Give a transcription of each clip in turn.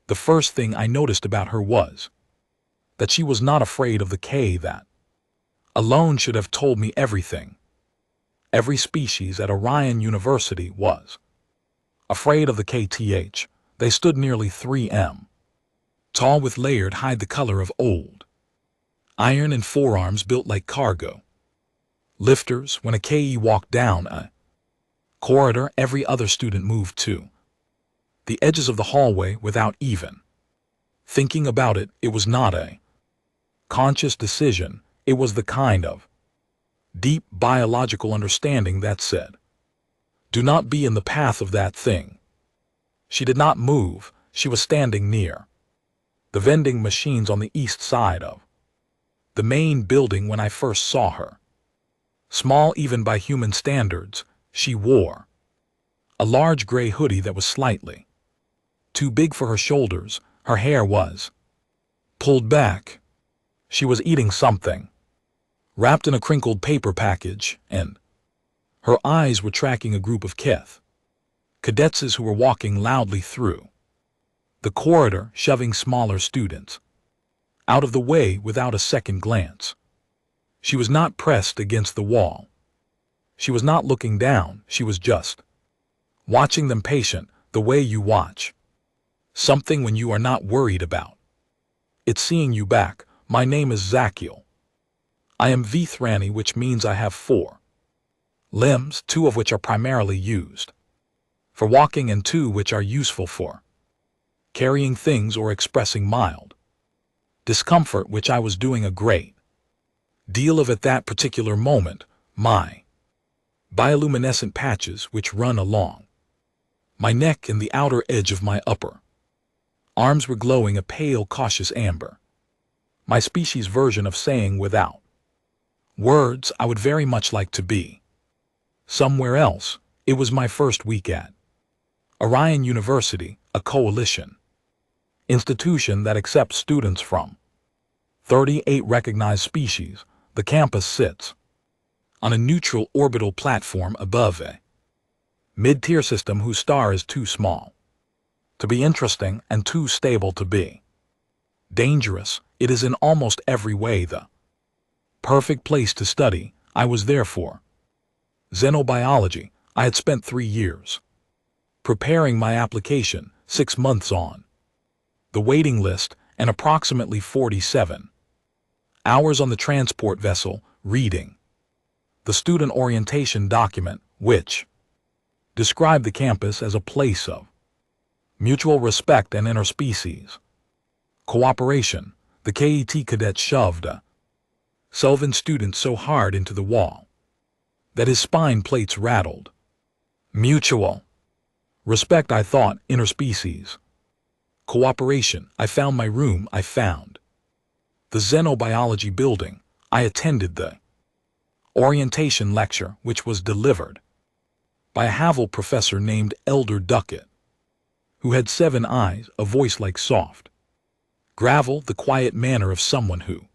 The first thing I noticed about her was that she was not afraid of the K. That alone should have told me everything. Every species at Orion University was afraid of the KTH. They stood nearly 3 m tall with layered hide the color of old iron and forearms built like cargo lifters. When a KE walked down a corridor, every other student moved to the edges of the hallway without even thinking about it. It was not a conscious decision. It was the kind of deep biological understanding that said, do not be in the path of that thing. She did not move. She was standing near the vending machines on the east side of the main building when I first saw her. Small even by human standards, she wore a large gray hoodie that was slightly too big for her shoulders. Her hair was pulled back. She was eating something wrapped in a crinkled paper package, and her eyes were tracking a group of cadets who were walking loudly through the corridor, shoving smaller students out of the way without a second glance. She was not pressed against the wall. She was not looking down. She was just watching them, patient, the way you watch something when you are not worried about it seeing you back. My name is Zakiel. I am Vithrani, which means I have 4 limbs, 2 of which are primarily used for walking and 2 which are useful for carrying things or expressing mild discomfort, which I was doing a great deal of at that particular moment. My bioluminescent patches, which run along my neck and the outer edge of my upper arms, were glowing a pale, cautious amber. My species' version of saying without words, I would very much like to be somewhere else. It was my first week at Orion University, a coalition institution that accepts students from 38 recognized species. The campus sits on a neutral orbital platform above a mid-tier system whose star is too small to be interesting and too stable to be dangerous. It is in almost every way the perfect place to study. I was there for xenobiology. I had spent 3 years preparing my application, 6 months on the waiting list, and approximately 47 hours on the transport vessel reading the student orientation document, which described the campus as a place of mutual respect and interspecies cooperation. The KET cadet shoved a Sylvan student so hard into the wall that his spine plates rattled. Mutual respect, I thought. Interspecies cooperation. I found my room. I found the xenobiology building. I attended the orientation lecture, which was delivered by a Havel professor named Elder Duckett, who had 7 eyes, a voice like soft gravel, the quiet manner of someone who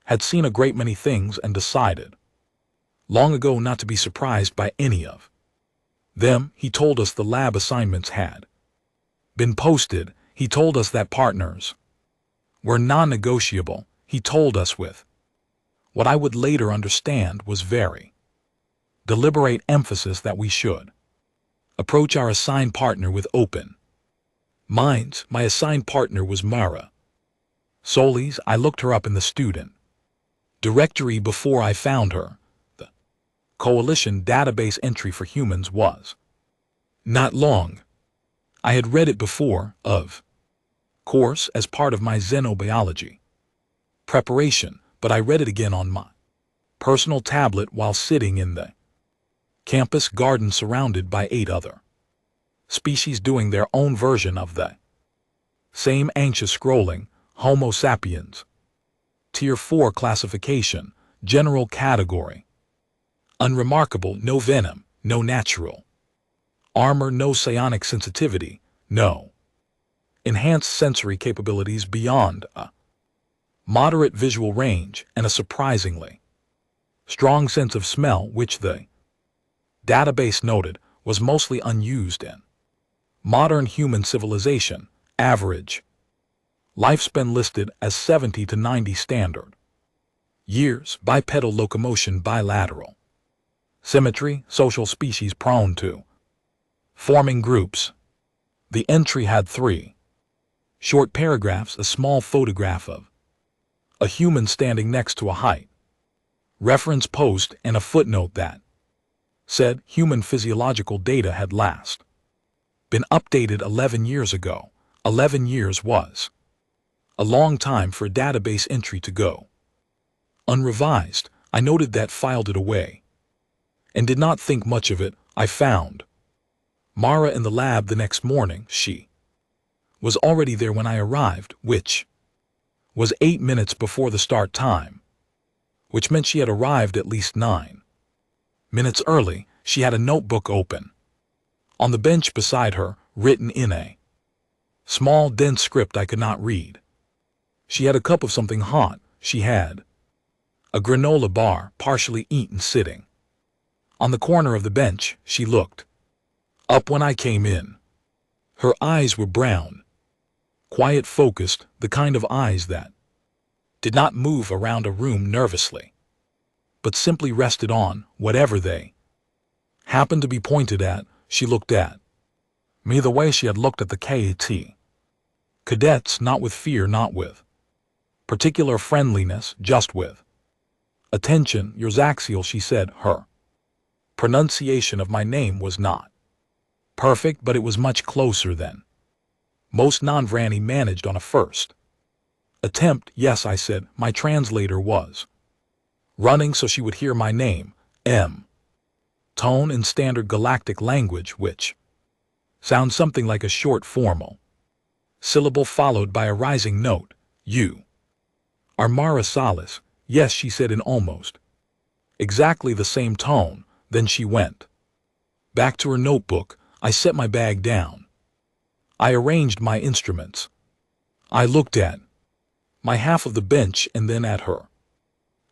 had seen a great many things and decided long ago not to be surprised by any of them. He told us the lab assignments had been posted. He told us that partners were non-negotiable. He told us with what I would later understand was very deliberate emphasis that we should approach our assigned partner with open minds. My assigned partner was Mara Solis. I looked her up in the student directory before I found her. The coalition database entry for humans was not long. I had read it before, of course, as part of my xenobiology preparation, but I read it again on my personal tablet while sitting in the campus garden surrounded by 8 other species doing their own version of the same anxious scrolling. Homo sapiens. Tier 4 classification. General category. Unremarkable. No venom. No natural armor. No psionic sensitivity. No enhanced sensory capabilities beyond a moderate visual range and a surprisingly strong sense of smell, which the database noted was mostly unused in modern human civilization. Average. Lifespan listed as 70 to 90 standard. Years, bipedal locomotion bilateral. Symmetry, social species prone to. Forming groups. The entry had 3 short paragraphs, a small photograph of a human standing next to a height, reference post, and a footnote that said human physiological data had last been updated 11 years ago. 11 years was a long time for a database entry to go unrevised. I noted that, filed it away, and did not think much of it. I found Mara in the lab the next morning. She was already there when I arrived, which was 8 minutes before the start time, which meant she had arrived at least 9 minutes early. She had a notebook open on the bench beside her, written in a small, dense script I could not read. She had a cup of something hot. She had a granola bar, partially eaten, sitting on the corner of the bench. She looked up when I came in. Her eyes were brown, quiet, focused, the kind of eyes that did not move around a room nervously, but simply rested on whatever they happened to be pointed at. She looked at me the way she had looked at the KAT cadets, not with fear, not with particular friendliness, just with attention. "Yours Axial," she said. Her pronunciation of my name was not perfect, but it was much closer than most non-Vranny managed on a first attempt. "Yes," I said. My translator was running so she would hear my name, M. Tone in standard galactic language, which sounds something like a short formal syllable followed by a rising note. "You are Mara Salas." "Yes," she said in almost exactly the same tone. Then she went back to her notebook. I set my bag down. I arranged my instruments. I looked at my half of the bench and then at her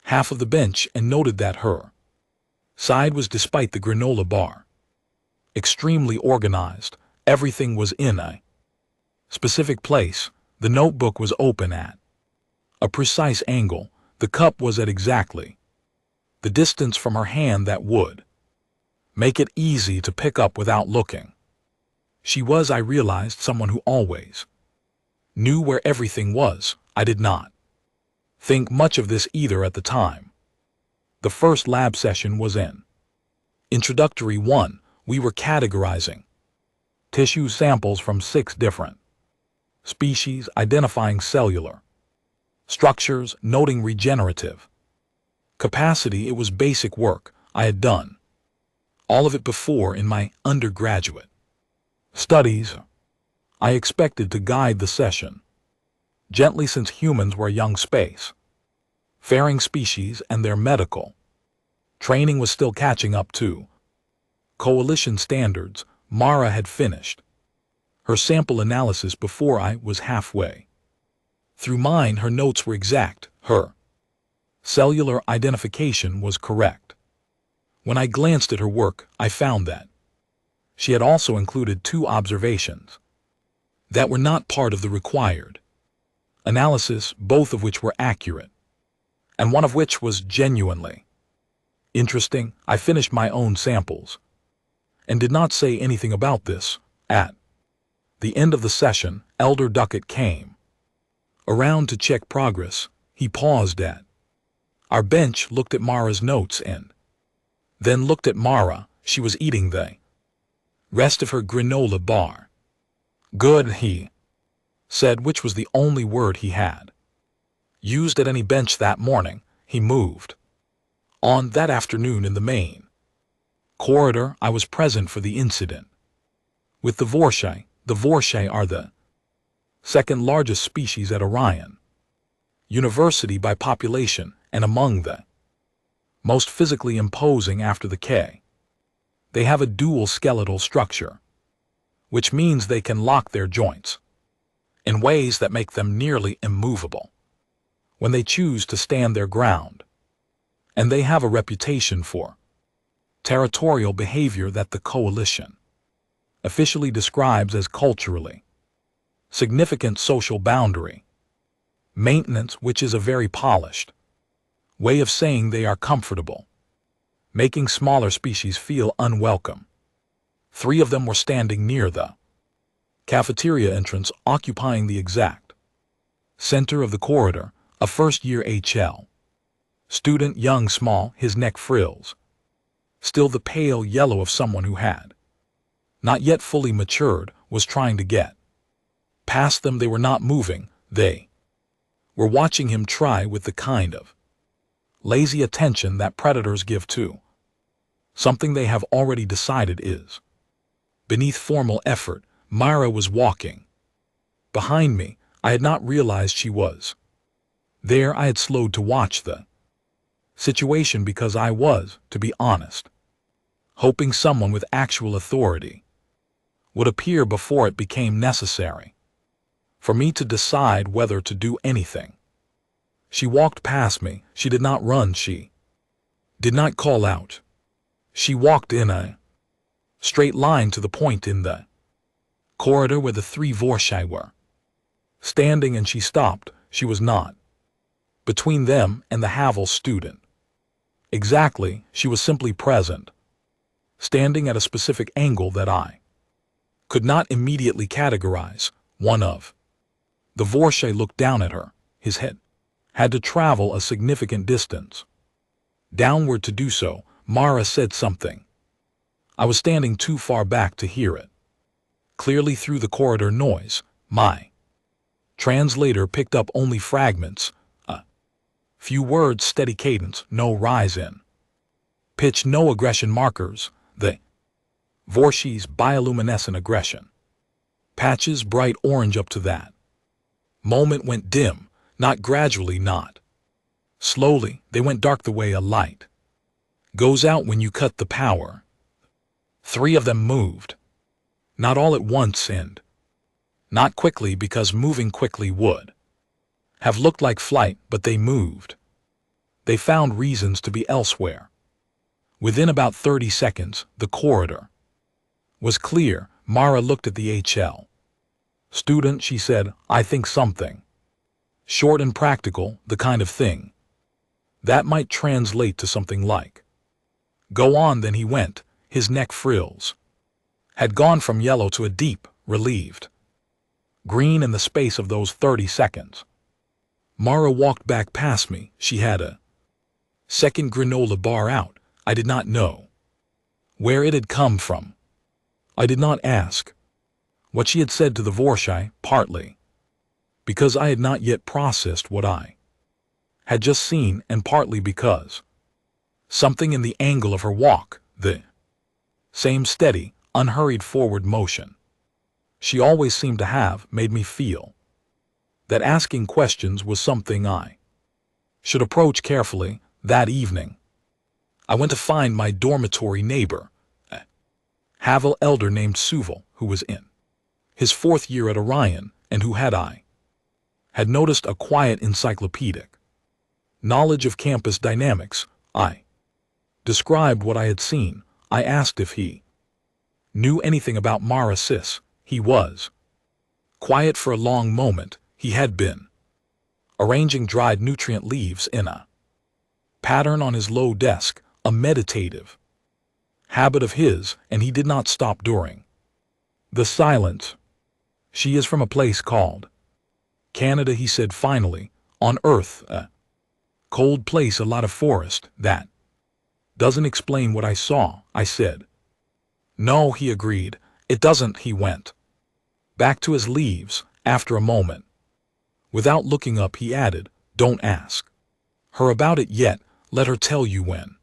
half of the bench and noted that her side was, despite the granola bar, extremely organized. Everything was in a specific place. The notebook was open at a precise angle. The cup was at exactly the distance from her hand that would make it easy to pick up without looking. She was, I realized, someone who always knew where everything was. I did not think much of this either at the time. The first lab session was in Introductory 1. We were categorizing tissue samples from 6 different species, identifying cellular structures, noting regenerative capacity. It was basic work. I had done all of it before in my undergraduate studies. I expected to guide the session gently, since humans were a young space faring species and their medical training was still catching up to coalition standards. Mara had finished her sample analysis before I was halfway through mine. Her notes were exact. Her cellular identification was correct. When I glanced at her work, I found that she had also included 2 observations that were not part of the required analysis, both of which were accurate, and one of which was genuinely interesting. I finished my own samples and did not say anything about this. At the end of the session, Elder Duckett came around to check progress. He paused at our bench, looked at Mara's notes, and then looked at Mara. She was eating the rest of her granola bar. "Good," he said, which was the only word he had used at any bench that morning. He moved on that afternoon in the main corridor. I was present for the incident with the Vorshai. The Vorshai are the second largest species at Orion University by population, and among the most physically imposing after the K. They have a dual skeletal structure, which means they can lock their joints in ways that make them nearly immovable when they choose to stand their ground. And they have a reputation for territorial behavior that the coalition officially describes as culturally Significant social boundary. Maintenance, which is a very polished way of saying they are comfortable, making smaller species feel unwelcome. 3 of them were standing near the cafeteria entrance, occupying the exact center of the corridor, a first-year HL student, young, small, his neck frills still the pale yellow of someone who had not yet fully matured, was trying to get past them. They were not moving. They were watching him try with the kind of lazy attention that predators give to something they have already decided is beneath formal effort. Myra was walking behind me. I had not realized she was there. I had slowed to watch the situation because I was, to be honest, hoping someone with actual authority would appear before it became necessary for me to decide whether to do anything. She walked past me. She did not run. She did not call out. She walked in a straight line to the point in the corridor where the 3 Vorshai were standing, and she stopped. She was not between them and the Havel student. Exactly, she was simply present, standing at a specific angle that I could not immediately categorize. One of the Vorshai looked down at her. His head had to travel a significant distance downward to do so. Mara said something. I was standing too far back to hear it clearly through the corridor noise. My translator picked up only fragments, a few words, steady cadence, no rise in pitch, no aggression markers. The Vorshai's bioluminescent aggression patches, bright orange up to that moment, went dim, not gradually, not slowly. They went dark the way a light goes out when you cut the power. 3 of them moved, not all at once and not quickly, because moving quickly would have looked like flight, but they moved. They found reasons to be elsewhere. Within about 30 seconds, the corridor was clear. Mara looked at the HL student. She said, I think something short and practical, the kind of thing that might translate to something like, go on. Then he went. His neck frills had gone from yellow to a deep, relieved green in the space of those 30 seconds. Mara walked back past me. She had a second granola bar out. I did not know where it had come from. I did not ask what she had said to the Vorshai, partly because I had not yet processed what I had just seen, and partly because something in the angle of her walk, the same steady, unhurried forward motion she always seemed to have, made me feel that asking questions was something I should approach carefully. That evening, I went to find my dormitory neighbor, a Havel elder named Suval, who was in his 4th year at Orion, and who had noticed a quiet encyclopedic knowledge of campus dynamics. I described what I had seen. I asked if he knew anything about Mara Sis. He was quiet for a long moment. He had been arranging dried nutrient leaves in a pattern on his low desk, a meditative habit of his, and he did not stop during the silence. She is from a place called Canada, he said finally. On Earth, a cold place, a lot of forest. That doesn't explain what I saw, I said. No, he agreed. It doesn't. He went back to his leaves after a moment. Without looking up, he added, don't ask her about it yet. Let her tell you when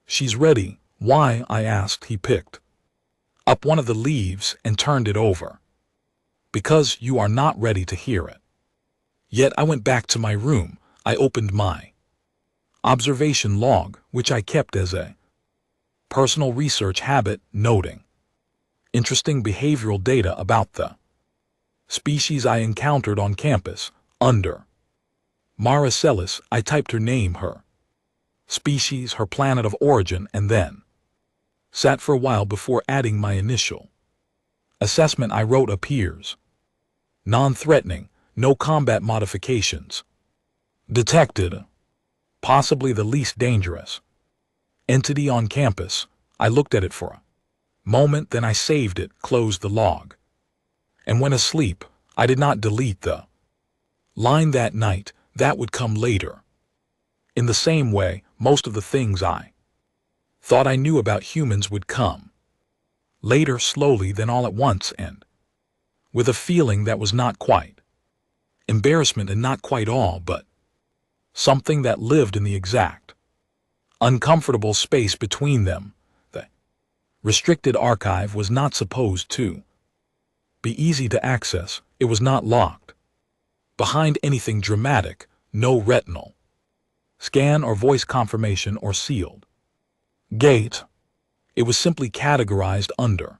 she's ready. Why? I asked. He picked up one of the leaves and turned it over. Because you are not ready to hear it yet. I went back to my room. I opened my observation log, which I kept as a personal research habit, noting interesting behavioral data about the species I encountered on campus. Under Maracellus, I typed her name, her species, her planet of origin, and then sat for a while before adding my initial assessment. I wrote appears Non-threatening, no combat modifications. Detected, possibly the least dangerous entity on campus. I looked at it for a moment, then I saved it, closed the log, and went asleep. I did not delete the line that night. That would come later. In the same way, most of the things I thought I knew about humans would come later, slowly, then all at once, and with a feeling that was not quite embarrassment and not quite all, but something that lived in the exact uncomfortable space between them. The restricted archive was not supposed to be easy to access. It was not locked behind anything dramatic, no retinal scan or voice confirmation or sealed gate. It was simply categorized under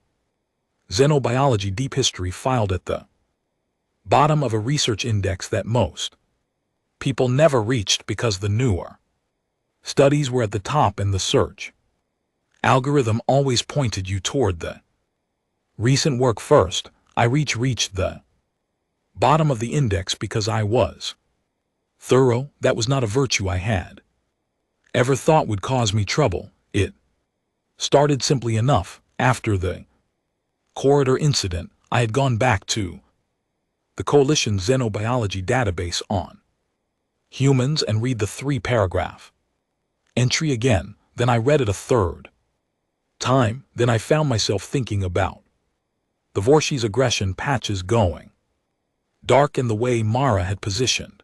Xenobiology Deep History, filed at the bottom of a research index that most people never reached because the newer studies were at the top and the search algorithm always pointed you toward the recent work first. I reached the bottom of the index because I was thorough. That was not a virtue I had ever thought would cause me trouble. It started simply enough. After the corridor incident, I had gone back to the Coalition's Xenobiology database on humans and read the 3-paragraph entry again. Then I read it a third time. Then I found myself thinking about the Vorsh's aggression patches going dark, and the way Mara had positioned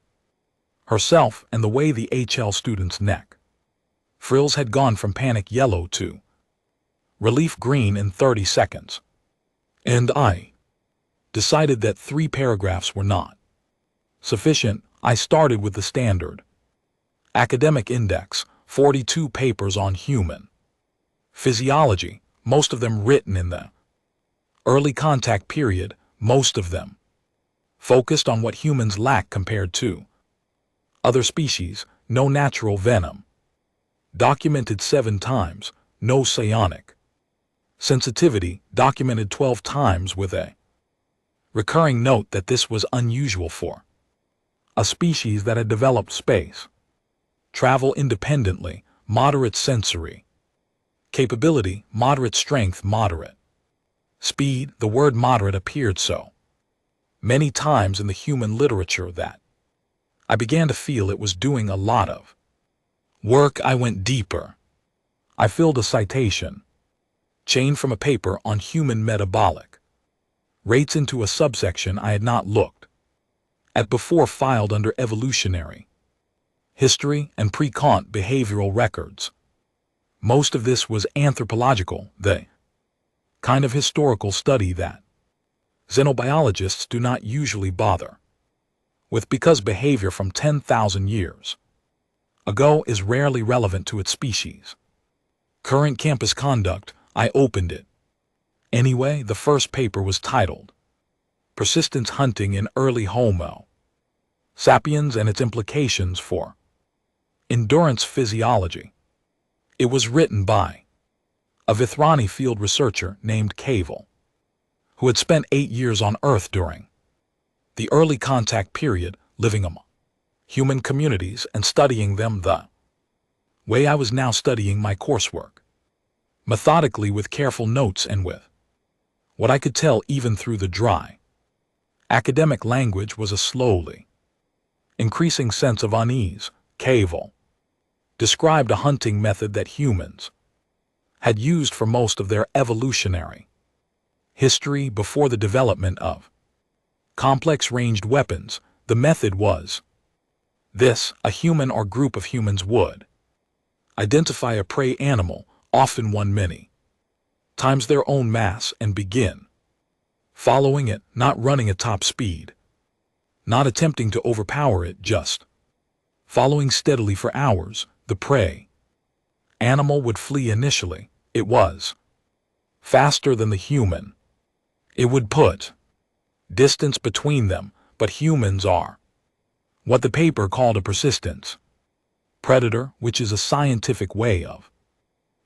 herself, and the way the HL student's neck frills had gone from panic yellow to relief green in 30 seconds. And I decided that 3 paragraphs were not sufficient. I started with the standard academic index, 42 papers on human physiology, most of them written in the early contact period, most of them focused on what humans lack compared to other species. No natural venom documented 7 times, no psionic sensitivity documented 12 times, with a recurring note that this was unusual for a species that had developed space travel independently. Moderate sensory capability, moderate strength, moderate speed. The word moderate appeared so many times in the human literature that I began to feel it was doing a lot of work. I went deeper. I filled a citation chain from a paper on human metabolic rates into a subsection I had not looked at before, filed under evolutionary history and pre-Kant behavioral records. Most of this was anthropological, the kind of historical study that xenobiologists do not usually bother with, because behavior from 10,000 years ago is rarely relevant to its species. Current campus conduct. I opened it anyway. The first paper was titled Persistence Hunting in Early Homo Sapiens and Its Implications for Endurance Physiology. It was written by a Vithrani field researcher named Cavell, who had spent 8 years on Earth during the early contact period, living among human communities and studying them the way I was now studying my coursework, methodically, with careful notes and with what I could tell even through the dry academic language was a slowly increasing sense of unease. Cavell described a hunting method that humans had used for most of their evolutionary history before the development of complex ranged weapons. The method was this: a human or group of humans would identify a prey animal, often one many times their own mass, and begin following it, not running at top speed, not attempting to overpower it, just following steadily for hours. The prey animal would flee initially. It was faster than the human. It would put distance between them, but humans are what the paper called a persistence predator, which is a scientific way of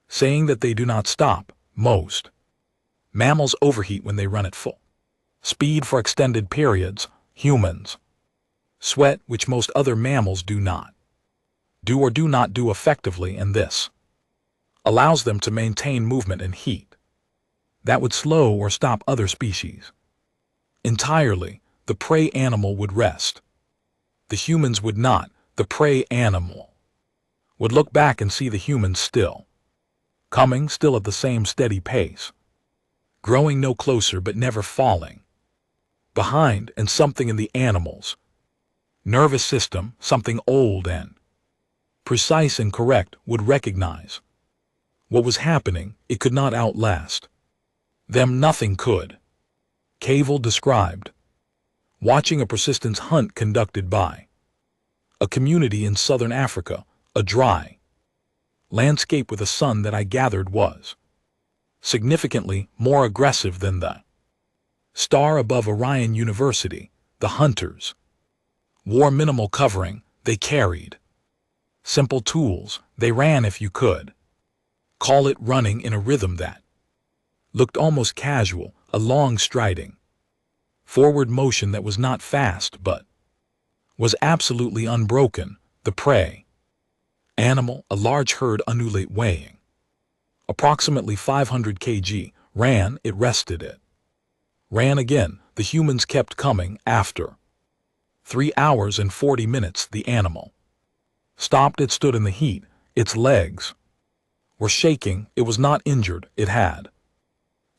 saying that they do not stop. Most mammals overheat when they run at full speed for extended periods, humans, sweat, which most other mammals do not do effectively, and this allows them to maintain movement and heat that would slow or stop other species entirely. The prey animal would rest. The humans would not. The prey animal would look back and see the humans still coming, still at the same steady pace, growing no closer but never falling behind, and something in the animal's nervous system, something old and precise and correct, would recognize what was happening. It could not outlast them. Nothing could. Cavell described watching a persistence hunt conducted by a community in southern Africa, a dry landscape with a sun that I gathered was significantly more aggressive than the star above Orion University. The hunters wore minimal covering. They carried simple tools. They ran, if you could call it running, in a rhythm that looked almost casual, a long striding forward motion that was not fast but was absolutely unbroken. The prey animal, a large herd ungulate weighing approximately 500 kg, ran. It rested. It ran again. The humans kept coming. After 3 hours and 40 minutes, the animal stopped. It stood in the heat. Its legs were shaking. It was not injured. It had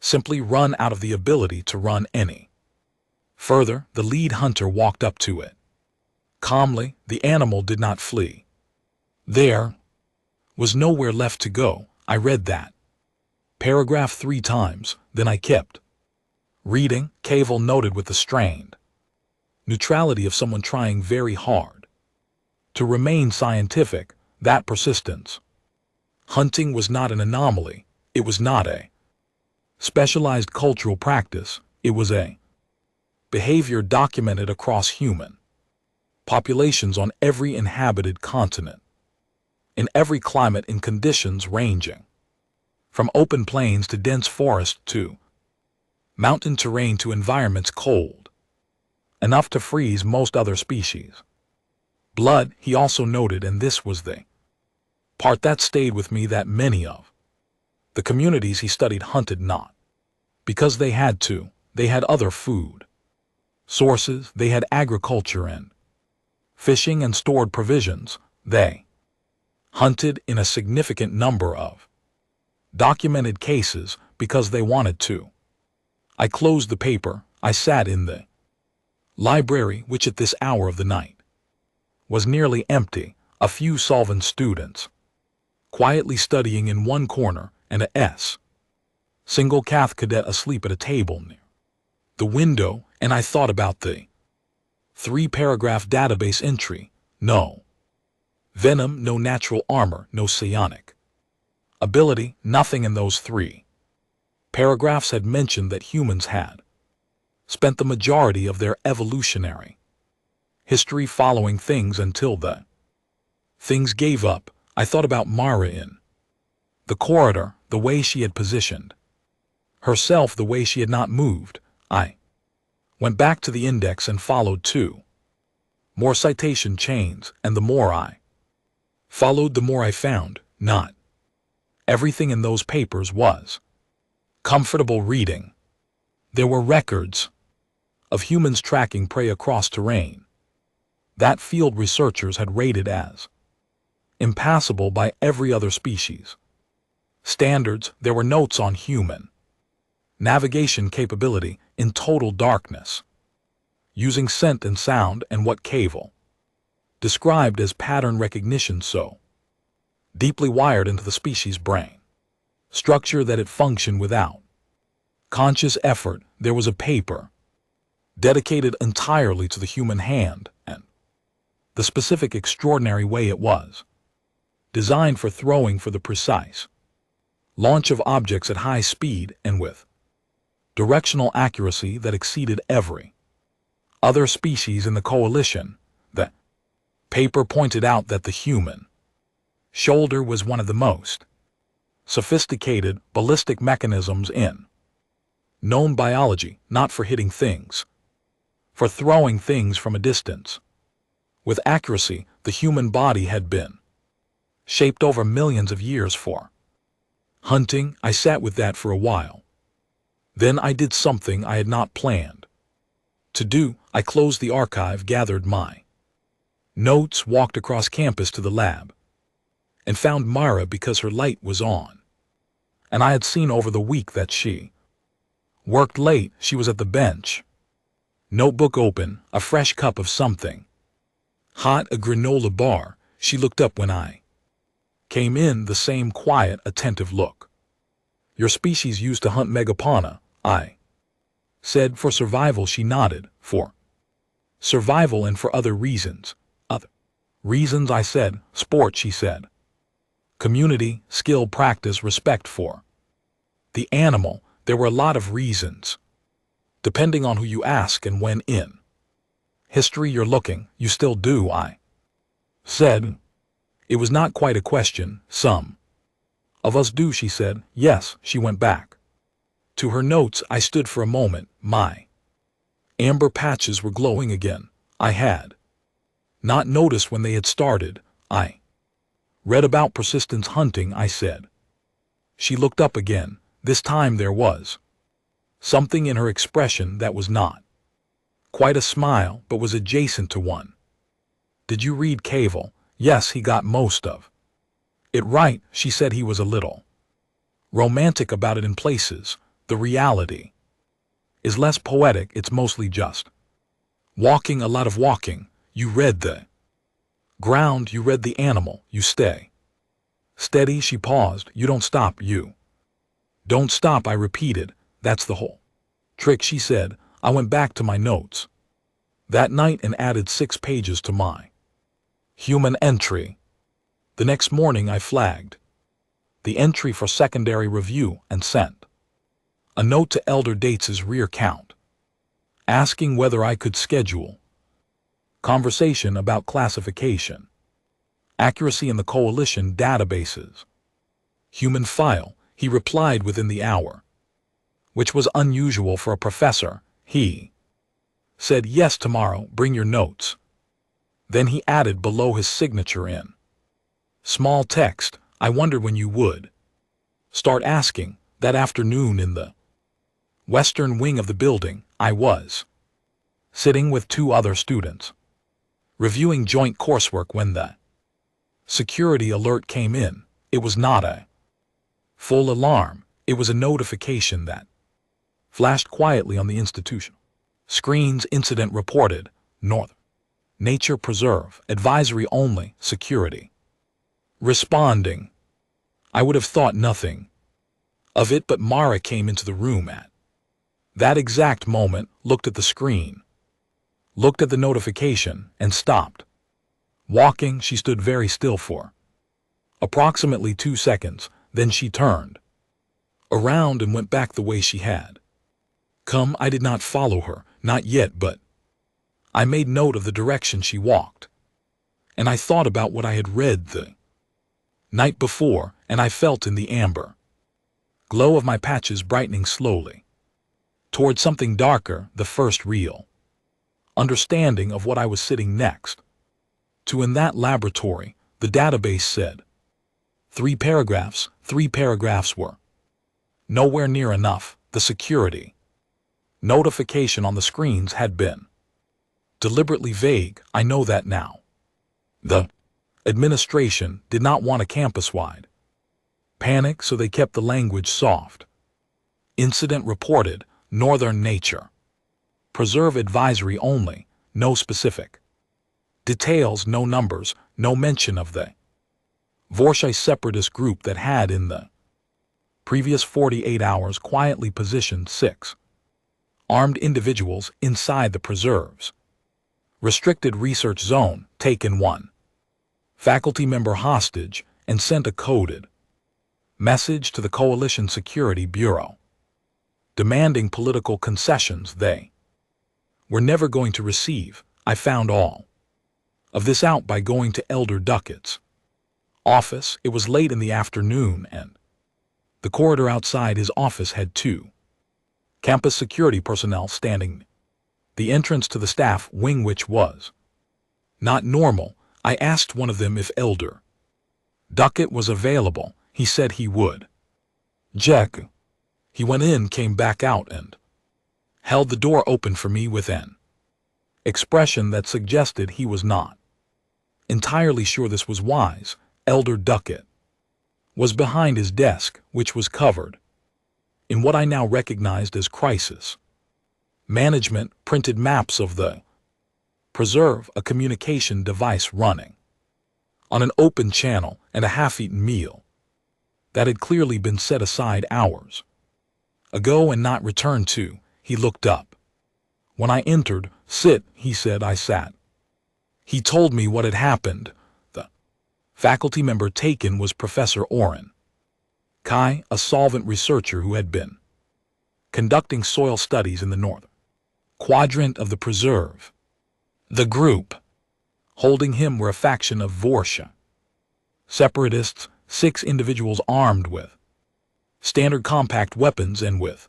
simply run out of the ability to run any further. The lead hunter walked up to it calmly. The animal did not flee. There was nowhere left to go. I read that paragraph 3 times, then I kept reading. Cavell noted with the strained neutrality of someone trying very hard to remain scientific that persistence hunting was not an anomaly. It was not a specialized cultural practice. It was a behavior documented across human populations on every inhabited continent, in every climate, in conditions ranging from open plains to dense forest to mountain terrain to environments cold enough to freeze most other species. Blood, he also noted, and this was the part that stayed with me, that many of the communities he studied hunted not because they had to. They had other food sources. They had agriculture and fishing and stored provisions. They hunted in a significant number of documented cases because they wanted to. I closed the paper. I sat in the library, which at this hour of the night was nearly empty. A few solvent students quietly studying in one corner, and a single Cath cadet asleep at a table near the window. And I thought about the 3-paragraph database entry. No venom, no natural armor, no psionic ability, nothing in those 3 paragraphs had mentioned that humans had spent the majority of their evolutionary history following things until the things gave up. I thought about Mara in the corridor, the way she had positioned herself, the way she had not moved. I went back to the index and followed 2 more citation chains, and the more I followed, the more I found not everything in those papers was comfortable reading. There were records of humans tracking prey across terrain that field researchers had rated as impassable by every other species standards. There were notes on human navigation capability in total darkness, using scent and sound and what Cavell described as pattern recognition, so deeply wired into the species' brain structure that it functioned without conscious effort. There was a paper dedicated entirely to the human hand and the specific extraordinary way it was designed for throwing, for the precise launch of objects at high speed and with directional accuracy that exceeded every other species in the coalition. The paper pointed out that the human shoulder was one of the most sophisticated ballistic mechanisms in Known biology, not for hitting things, for throwing things from a distance. With accuracy, the human body had been shaped over millions of years for hunting. I sat with that for a while. Then I did something I had not planned to do. I closed the archive, gathered my notes, walked across campus to the lab, and found Mara because her light was on. And I had seen over the week that she worked late. She was at the bench, notebook open, a fresh cup of something hot, a granola bar. She looked up when I came in, the same quiet, attentive look. Your species used to hunt megafauna, I said. For survival, she nodded. For survival and for other reasons. Other reasons, I said. Sport, she said. Community, skill, practice, respect for the animal. There were a lot of reasons, depending on who you ask and when in history you're looking. You still do, I said. It was not quite a question. Some of us do, she said. Yes, she went back to her notes. I stood for a moment. My amber patches were glowing again. I had not noticed when they had started. I read about persistence hunting, I said. She looked up again. This time there was something in her expression that was not quite a smile, but was adjacent to one. Did you read Cavell? Yes, he got most of it right. She said he was a little romantic about it in places. The reality is less poetic. It's mostly just walking, a lot of walking. You read the ground, you read the animal, you stay steady. She paused. You don't stop. You don't stop, I repeated. That's the whole trick, she said. I went back to my notes that night and added 6 pages to my human entry. The next morning I flagged the entry for secondary review and sent a note to Elder Dates's rear count, asking whether I could schedule conversation about classification, accuracy in the coalition databases. Human file, he replied within the hour, which was unusual for a professor. He said, yes, tomorrow, bring your notes. Then he added below his signature in small text, I wondered when you would start asking. That afternoon in the western wing of the building, I was sitting with 2 other students, reviewing joint coursework when the security alert came in. It was not a full alarm. It was a notification that flashed quietly on the institution screens. Incident reported, North Nature Preserve, advisory only, security responding. I would have thought nothing of it, but Mara came into the room at that exact moment, looked at the screen, looked at the notification, and stopped walking. She stood very still for approximately 2 seconds, then she turned around and went back the way she had come. I did not follow her, not yet, but I made note of the direction she walked, and I thought about what I had read the night before, and I felt in the amber glow of my patches brightening slowly toward something darker, the first real understanding of what I was sitting next to in that laboratory. The database said 3 paragraphs. 3 paragraphs were nowhere near enough. The security notification on the screens had been deliberately vague. I know that now. The administration did not want a campus-wide panic, so they kept the language soft. Incident reported, Northern Nature Preserve, advisory only, no specific details, no numbers, no mention of the Vorshai separatist group that had in the previous 48 hours quietly positioned 6 armed individuals inside the preserve's restricted research zone, taken 1 faculty member hostage, and sent a coded message to the Coalition Security Bureau demanding political concessions they were never going to receive. I found all of this out by going to Elder Duckett's office. It was late in the afternoon, and the corridor outside his office had 2 campus security personnel standing the entrance to the staff wing, which was not normal. I asked one of them if Elder Duckett was available. He said he would. Jack. He went in, came back out, and held the door open for me with an expression that suggested he was not entirely sure this was wise. Elder Duckett was behind his desk, which was covered in what I now recognized as crisis management printed maps of the preserve, a communication device running on an open channel, and a half-eaten meal that had clearly been set aside hours ago and not returned to. He looked up. When I entered, "Sit," he said. I sat. He told me what had happened. The faculty member taken was Professor Orrin Kai, a solvent researcher who had been conducting soil studies in the north quadrant of the preserve. The group holding him were a faction of Vorsha separatists, 6 individuals armed with standard compact weapons and with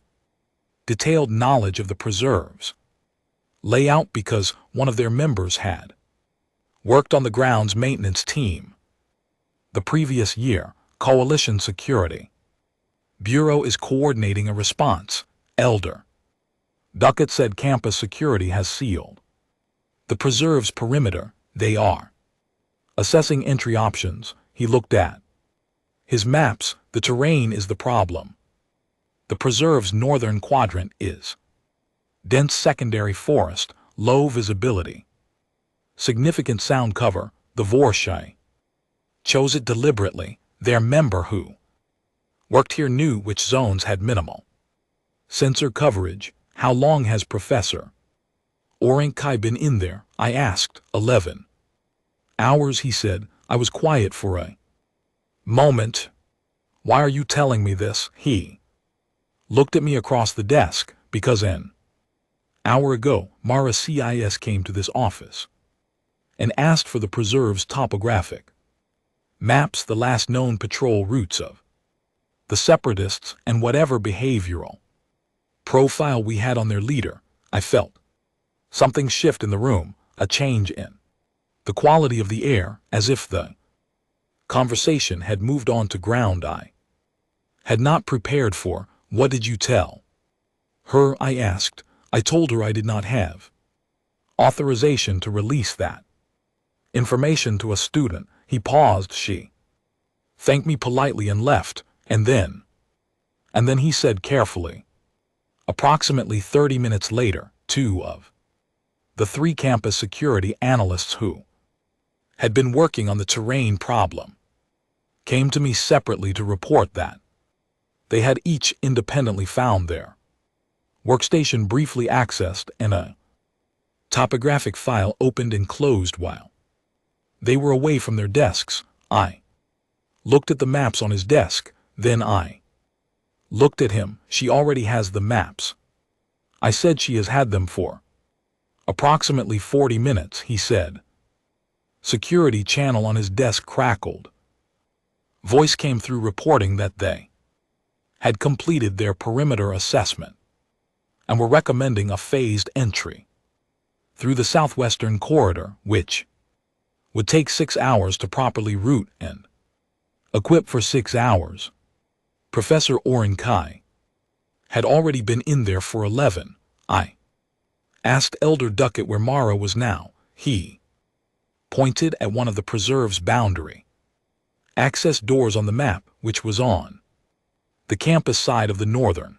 detailed knowledge of the preserve's layout because one of their members had worked on the grounds maintenance team the previous year. Coalition Security Bureau is coordinating a response. Elder Duckett said campus security has sealed the preserve's perimeter. They are assessing entry options. He looked at his maps. The terrain is the problem. The preserve's northern quadrant is dense secondary forest, low visibility, significant sound cover. The Vorshai chose it deliberately. Their member who worked here knew which zones had minimal sensor coverage. How long has Professor Orrin Kai been in there? I asked. 11 hours, he said. I was quiet for a moment. Why are you telling me this? He looked at me across the desk. Because an hour ago, Mara CIS came to this office and asked for the preserve's topographic maps, the last known patrol routes of the separatists, and whatever behavioral profile we had on their leader. I felt something shift in the room, a change in the quality of the air, as if the conversation had moved on to ground I had not prepared for. What did you tell her? I asked. I told her I did not have authorization to release that information to a student. He paused. She thanked me politely and left. And then he said carefully, approximately 30 minutes later, 2 of the 3 campus security analysts who had been working on the terrain problem came to me separately to report that they had each independently found their workstation briefly accessed and a topographic file opened and closed while they were away from their desks. I looked at the maps on his desk. Then I looked at him. She already has the maps. I said. She has had them for approximately 40 minutes, he said. Security channel on his desk crackled. Voice came through reporting that they had completed their perimeter assessment and were recommending a phased entry through the southwestern corridor, which would take 6 hours to properly route and equip for 6 hours. Professor Orrin Kai had already been in there for 11. I asked Elder Duckett where Mara was now. He pointed at one of the preserve's boundary access doors on the map, which was on the campus side of the northern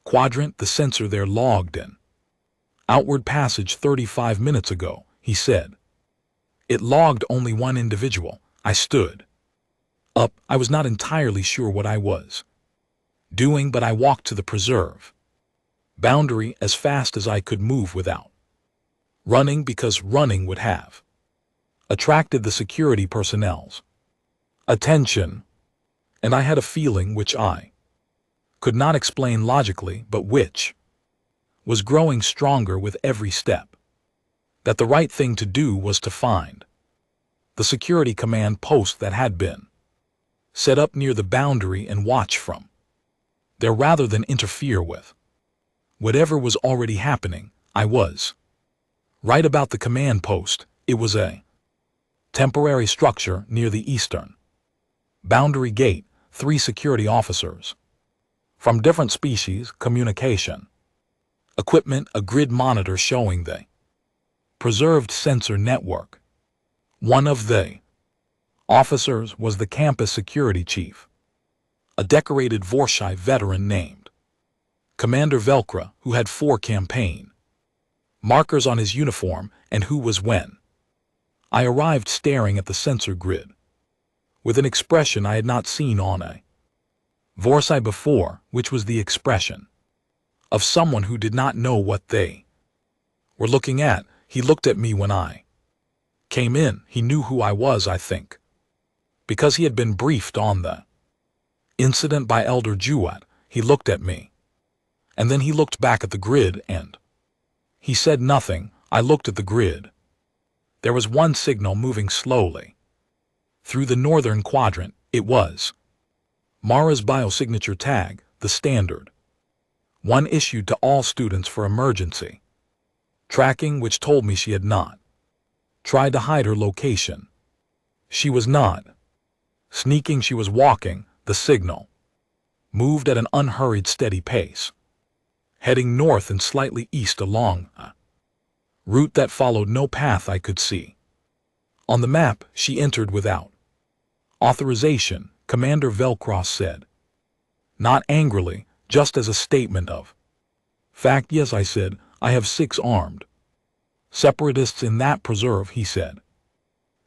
quadrant. The sensor there logged an outward passage 35 minutes ago, he said. It logged only one individual. I stood up. I was not entirely sure what I was doing, but I walked to the preserve boundary as fast as I could move without running, because running would have attracted the security personnel's attention, and I had a feeling which I could not explain logically, but which was growing stronger with every step, that the right thing to do was to find the security command post that had been set up near the boundary and watch from there rather than interfere with Whatever was already happening, I was right about the command post. It was a temporary structure near the eastern boundary gate, 3 security officers from different species, communication equipment, a grid monitor showing the preserved sensor network. One of the officers was the campus security chief, a decorated Vorshai veteran named Commander Velcro, who had 4 campaign markers on his uniform and who was when I arrived staring at the sensor grid with an expression I had not seen on a Vorshai before, which was the expression of someone who did not know what they were looking at. He looked at me when I came in. He knew who I was, I think, because he had been briefed on the incident by Elder Jewett. He looked at me, and then he looked back at the grid, and he said nothing. I looked at the grid. There was one signal moving slowly through the northern quadrant. It was Mara's biosignature tag, the standard one issued to all students for emergency tracking, which told me she had not tried to hide her location. She was not sneaking, she was walking. The signal moved at an unhurried, steady pace, heading north and slightly east along a route that followed no path I could see. On the map, she entered without authorization, Commander Velcro said, not angrily, just as a statement of fact. Yes, I said, I have 6 armed separatists in that preserve, he said,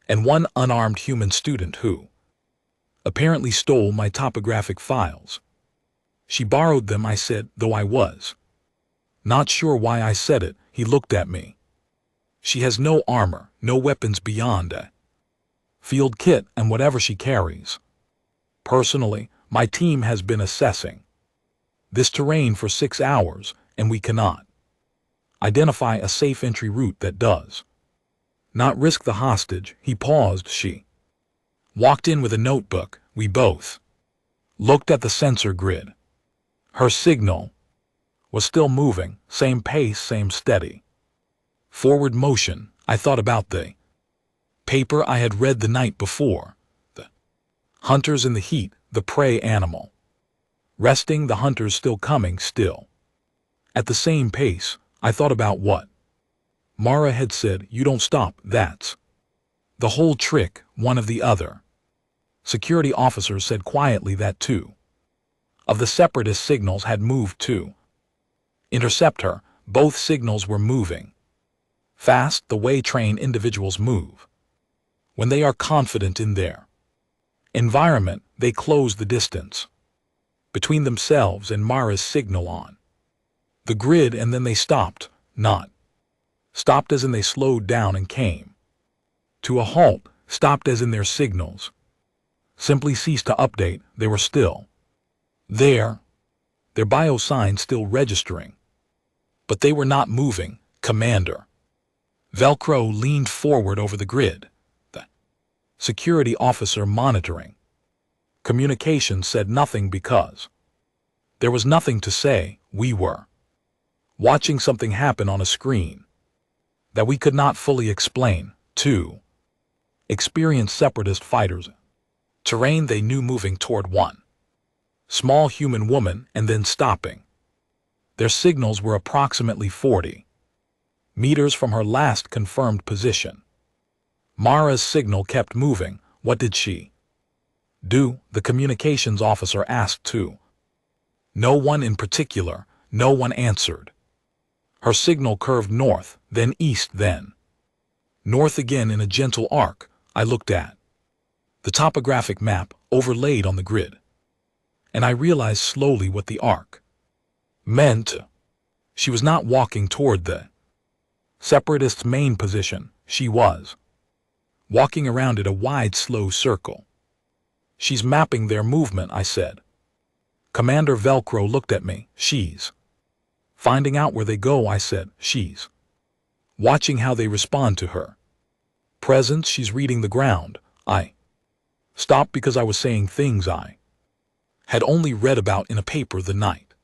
and 1 unarmed human student who apparently stole my topographic files. She borrowed them, I said, though I was not sure why I said it. He looked at me. She has no armor, no weapons beyond a field kit and whatever she carries. Personally, my team has been assessing this terrain for 6 hours, and we cannot identify a safe entry route that does not risk the hostage. He paused. She walked in with a notebook. We both looked at the sensor grid. Her signal was still moving, same pace, same steady forward motion. I thought about the paper I had read the night before. The hunters in the heat, the prey animal resting, the hunters still coming, still at the same pace. I thought about what Mara had said, you don't stop, that's the whole trick. One of the other security officers said quietly that 2 of the separatist signals had moved to intercept her. Both signals were moving fast, the way trained individuals move when they are confident in their environment. They closed the distance between themselves and Mara's signal on the grid, and then they stopped. Not stopped as in they slowed down and came to a halt. Stopped as in their signals simply ceased to update. They were still there, their bio signs still registering, but they were not moving. Commander Velcro leaned forward over the grid. The security officer monitoring communications said nothing because there was nothing to say. We were watching something happen on a screen that we could not fully explain. 2 experienced separatist fighters, terrain they knew, moving toward one small human woman and then stopping. Their signals were approximately 40 meters from her last confirmed position. Mara's signal kept moving. What did she do? The communications officer asked. To no one in particular. No one answered. Her signal curved north, then east, then north again in a gentle arc. I looked at the topographic map overlaid on the grid, and I realized slowly what the arc meant. She was not walking toward the separatists' main position. She was walking around it, a wide, slow circle. She's mapping their movement, I said. Commander Velcro looked at me. She's finding out where they go, I said. She's watching how they respond to her presence. She's reading the ground. I stopped because I was saying things I had only read about in a paper the night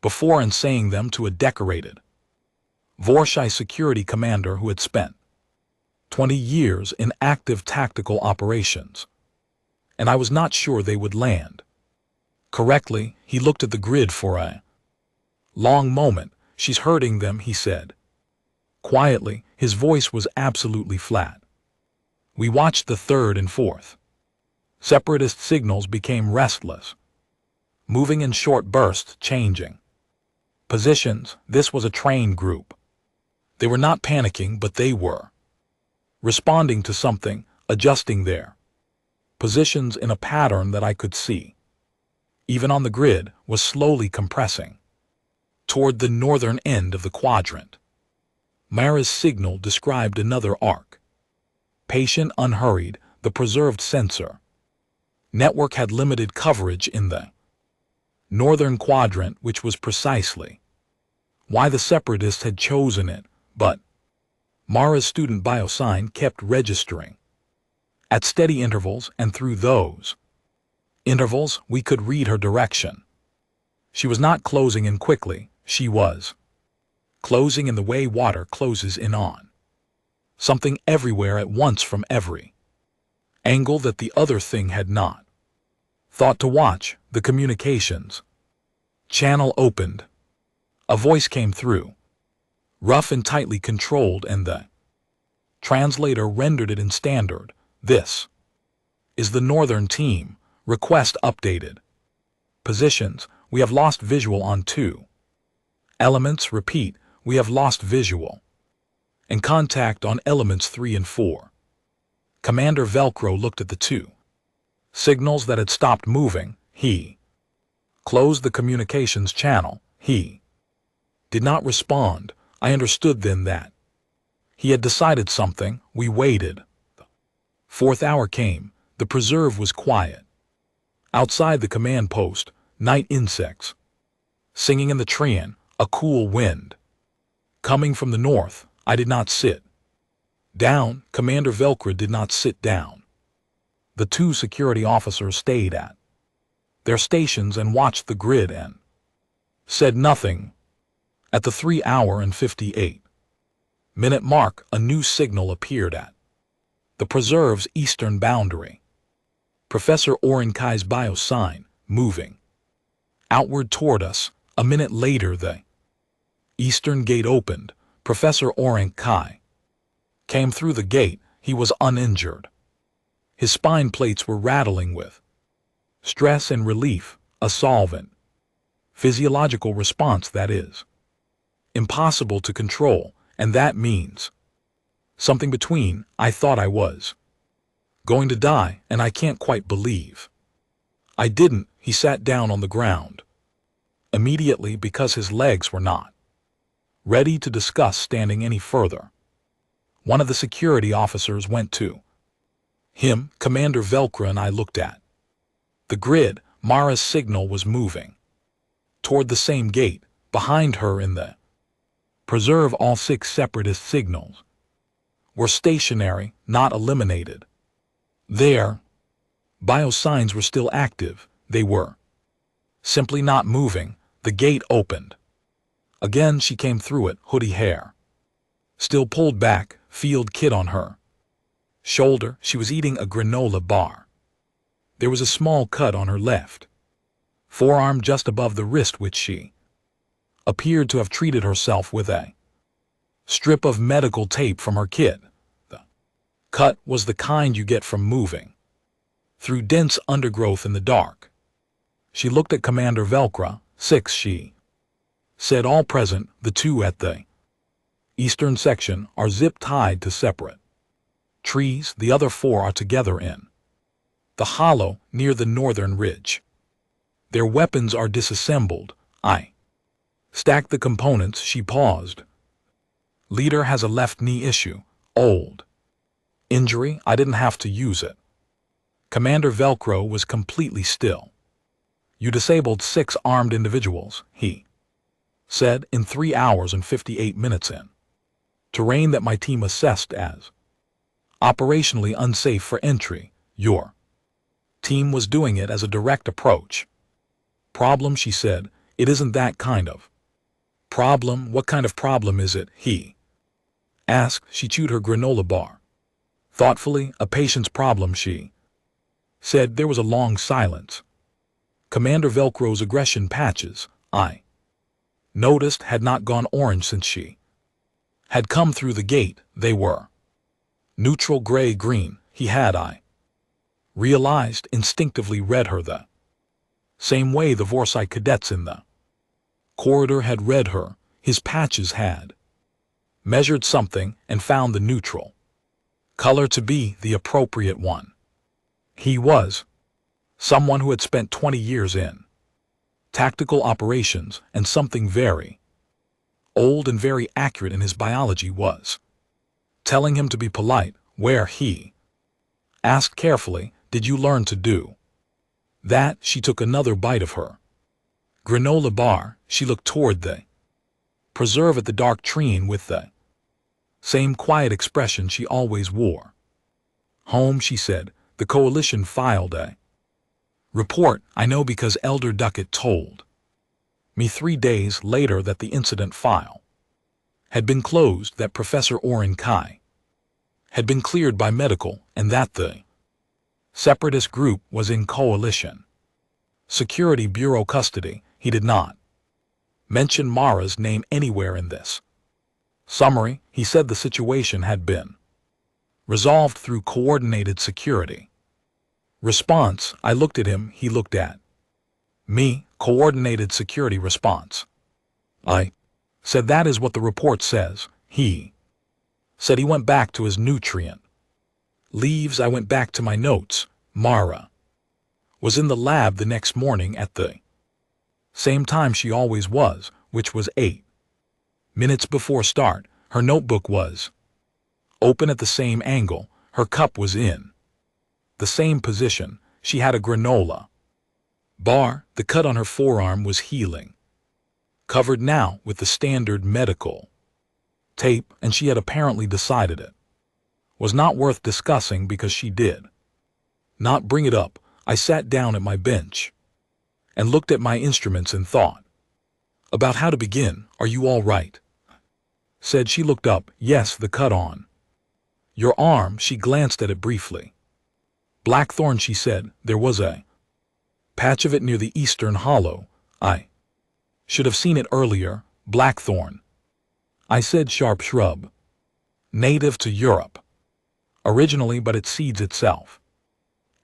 before and saying them to a decorated Vorshai security commander who had spent 20 years in active tactical operations. And I was not sure they would land correctly. He looked at the grid for a long moment. She's hurting them, he said. Quietly, his voice was absolutely flat. We watched the third and fourth. Separatist signals became restless, moving in short bursts, changing positions. This was a trained group. They were not panicking, but they were responding to something, adjusting their positions in a pattern that I could see, even on the grid, was slowly compressing toward the northern end of the quadrant. Mara's signal described another arc. Patient, unhurried, the preserved sensor network had limited coverage in the northern quadrant, which was precisely why the separatists had chosen it, but Mara's student biosign kept registering at steady intervals, and through those intervals we could read her direction. She was not closing in quickly, she was closing in the way water closes in on something everywhere at once from every angle that the other thing had not thought to watch. The communications channel opened. A voice came through, rough and tightly controlled, and the translator rendered it in standard. This is the northern team. Request updated. Positions, we have lost visual on 2 elements. Repeat, we have lost visual and contact on elements 3 and 4. Commander Velcro looked at the 2 signals that had stopped moving. He closed the communications channel. He did not respond. I understood then that he had decided something. We waited. The 4th hour came. The preserve was quiet. Outside the command post, night insects singing in the Trian, a cool wind coming from the north. I did not sit down. Commander Velcro did not sit down. The 2 security officers stayed at their stations and watched the grid and said nothing. At the 3-hour and 58-minute mark, a new signal appeared at the preserve's eastern boundary. Professor Orinkai's biosign, moving outward toward us. A minute later, the eastern gate opened. Professor Orinkai came through the gate. He was uninjured. His spine plates were rattling with stress and relief, a solvent physiological response that is impossible to control, and that means something between I thought I was going to die and I can't quite believe I didn't. He sat down on the ground immediately because his legs were not ready to discuss standing any further. One of the security officers went to him. Commander Velcro and I looked at the grid. Mara's signal was moving toward the same gate. Behind her in the preserve, all 6 separatist signals were stationary, not eliminated. Their biosigns were still active. They were simply not moving. The gate opened. Again she came through it, hoodie hair still pulled back, field kit on her shoulder. She was eating a granola bar. There was a small cut on her left forearm just above the wrist, which she appeared to have treated herself with a strip of medical tape from her kit. The cut was the kind you get from moving through dense undergrowth in the dark. She looked at Commander Velcro. 6, she said. All present. The 2 at the eastern section are zip-tied to separate trees. The other 4 are together in the hollow near the northern ridge. Their weapons are disassembled. I stacked the components. She paused. Leader has a left knee issue. Old injury. I didn't have to use it. Commander Velcro was completely still. You disabled 6 armed individuals, he said, in 3 hours and 58 minutes in terrain that my team assessed as operationally unsafe for entry. Your team was doing it as a direct approach problem, she said. it isn't that kind of problem. What kind of problem is it? He asked. She chewed her granola bar thoughtfully. A patience problem, she said. There was a long silence. Commander Velcro's aggression patches, I noticed, had not gone orange since she had come through the gate. They were neutral gray-green. He had, I realized, instinctively read her the same way the Vorsight cadets in the corridor had read her. His patches had measured something and found the neutral color to be the appropriate one. He was someone who had spent 20 years in tactical operations, and something very old and very accurate in his biology was telling him to be polite. Where? He asked carefully. Did you learn to do that? She took another bite of her granola bar. She looked toward the preserve at the dark tree with the same quiet expression she always wore. Home, she said. The coalition filed a report. I know because Elder Duckett told me 3 days later that the incident file had been closed, that Professor Oren Kai had been cleared by medical, and that the separatist group was in coalition Security Bureau custody. He did not mention Mara's name anywhere in this summary. He said the situation had been resolved through coordinated security response. I looked at him. He looked at me. Coordinated security response. I said, that is what the report says. He said he went back to his nutrient leaves. I went back to my notes. Mara was in the lab the next morning at the same time she always was, which was 8 minutes before start. Her notebook was open at the same angle. Her cup was in the same position. She had a granola bar. The cut on her forearm was healing, covered now with the standard medical tape, and she had apparently decided it was not worth discussing because she did not bring it up. I sat down at my bench and looked at my instruments and thought about how to begin. Are you all right? Said. She looked up. Yes, the cut on your arm. She glanced at it briefly. Blackthorn, she said. There was a patch of it near the eastern hollow. I should have seen it earlier. Blackthorn, I said. Sharp shrub, native to Europe originally, but it seeds itself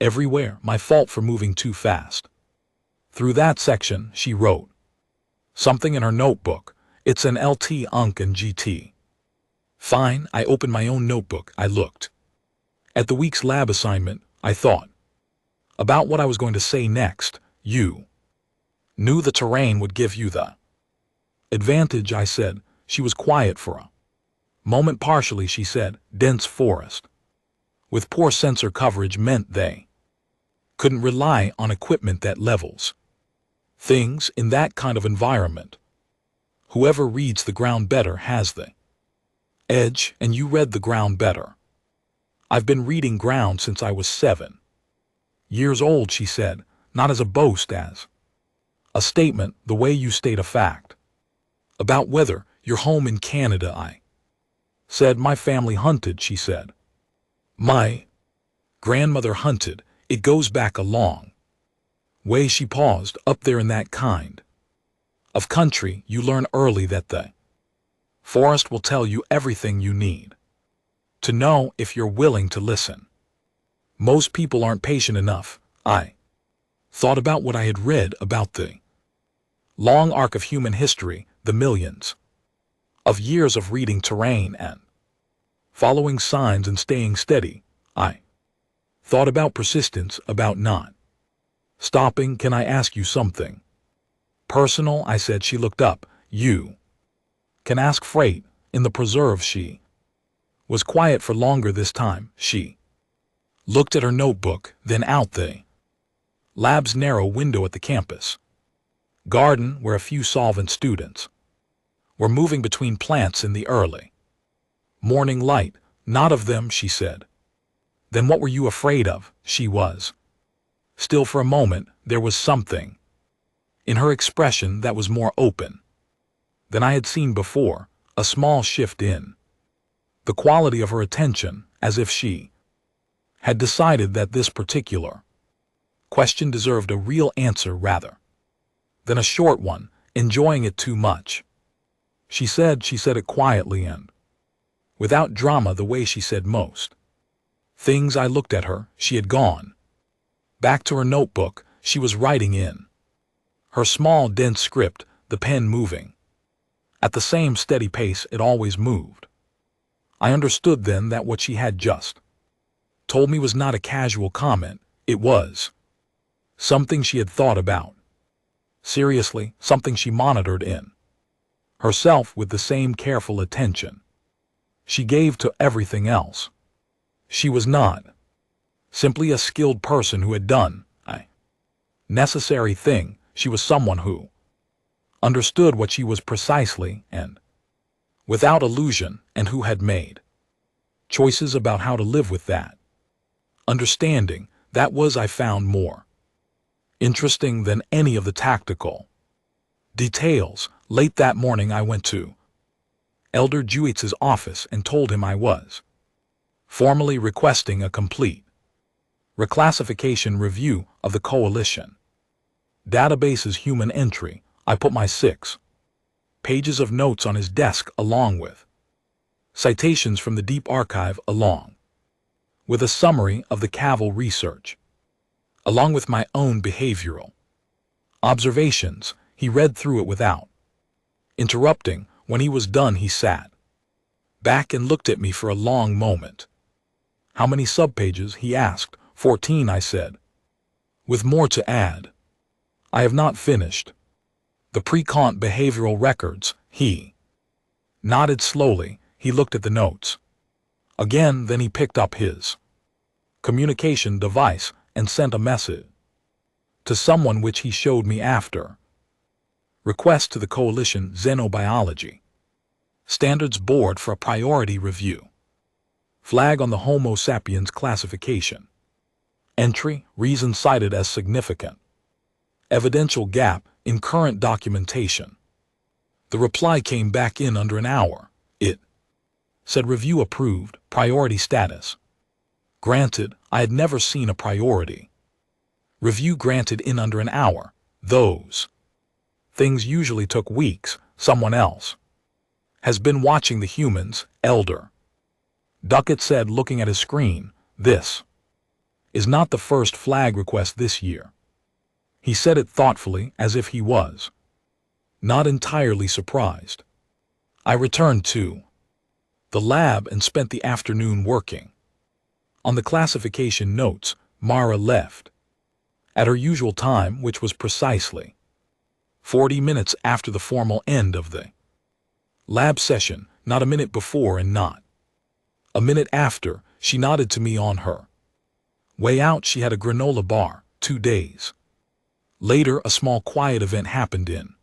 everywhere. My fault for moving too fast through that section. She wrote something in her notebook. It's an LT Unc and GT. Fine. I opened my own notebook. I looked at the week's lab assignment. I thought about what I was going to say next. You knew the terrain would give you the advantage, I said. She was quiet for a moment. Partially, she said. Dense forest with poor sensor coverage meant they couldn't rely on equipment that levels things in that kind of environment. Whoever reads the ground better has the edge, and you read the ground better. I've been reading ground since I was 7 years old, she said, not as a boast, as a statement, the way you state a fact about whether you're home in Canada. I said. My family hunted, she said. My grandmother hunted. It goes back a long way. She paused. Up there in that kind of country, you learn early that the forest will tell you everything you need to know if you're willing to listen. Most people aren't patient enough. I thought about what I had read about the long arc of human history, the millions of years of reading terrain and following signs and staying steady. I thought about persistence, about not stopping. Can I ask you something personal? I said. She looked up. You can ask. Freight in the preserve. She was quiet for longer this time. She looked at her notebook, then out the lab's narrow window at the campus garden, where a few solvent students were moving between plants in the early morning light. Not of them, she said. Then what were you afraid of? She was still for a moment. There was something in her expression that was more open than I had seen before, a small shift in the quality of her attention, as if she had decided that this particular question deserved a real answer rather than a short one, enjoying it too much. She said it quietly and without drama, the way she said most things. I looked at her. She had gone back to her notebook. She was writing in her small, dense script, the pen moving at the same steady pace it always moved. I understood then that what she had just told me was not a casual comment. It was something she had thought about seriously, something she monitored in herself with the same careful attention she gave to everything else. She was not simply a skilled person who had done a necessary thing. She was someone who understood what she was precisely and without illusion, and who had made choices about how to live with that understanding. That was, I found, more interesting than any of the tactical details. Late that morning I went to Elder Jewitz's office and told him I was formally requesting a complete reclassification review of the coalition database's human entry. I put my 6 pages of notes on his desk along with citations from the deep archive, along with a summary of the Cavill research, along with my own behavioral observations. He read through it without interrupting. When he was done, he sat back and looked at me for a long moment. How many subpages? He asked. 14, I said, with more to add. I have not finished the pre-Kant behavioral records. He nodded slowly. He looked at the notes again, then he picked up his communication device and sent a message to someone which he showed me after. Request to the Coalition Xenobiology Standards Board for a priority review. Flag on the Homo sapiens classification. Entry, reason cited as significant. Evidential gap in current documentation. The reply came back in under an hour. It said review approved, priority status granted. I had never seen a priority review granted in under an hour. Those things usually took weeks. Someone else has been watching the humans, Elder Duckett said, looking at his screen. This is not the first flag request this year. He said it thoughtfully, as if he was not entirely surprised. I returned to the lab and spent the afternoon working on the classification notes. Mara left at her usual time, which was precisely 40 minutes after the formal end of the lab session, not a minute before and not a minute after. She nodded to me on her way out. She had a granola bar. 2 days later, a small quiet event happened in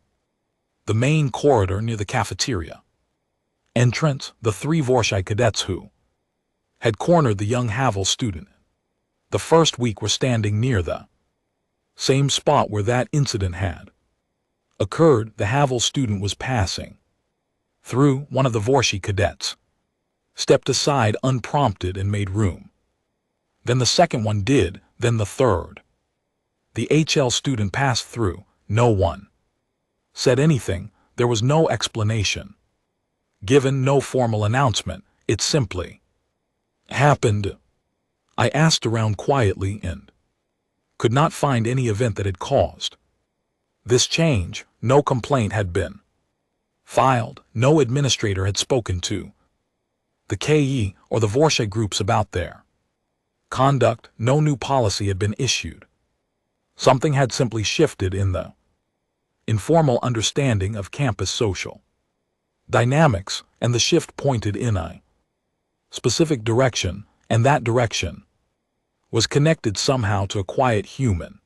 the main corridor near the cafeteria entrance. The 3 Vorshai cadets who had cornered the young Havel student the first week were standing near the same spot where that incident had occurred. The Havel student was passing through. One of the Vorshai cadets stepped aside unprompted and made room. Then the second one did, then the third. The HL student passed through. No one said anything. There was no explanation given, no formal announcement. It simply happened. I asked around quietly and could not find any event that had caused this change. No complaint had been filed. No administrator had spoken to the KE or the Vorshai groups about their conduct. No new policy had been issued. Something had simply shifted in the informal understanding of campus social dynamics, and the shift pointed in a specific direction, and that direction was connected somehow to a quiet human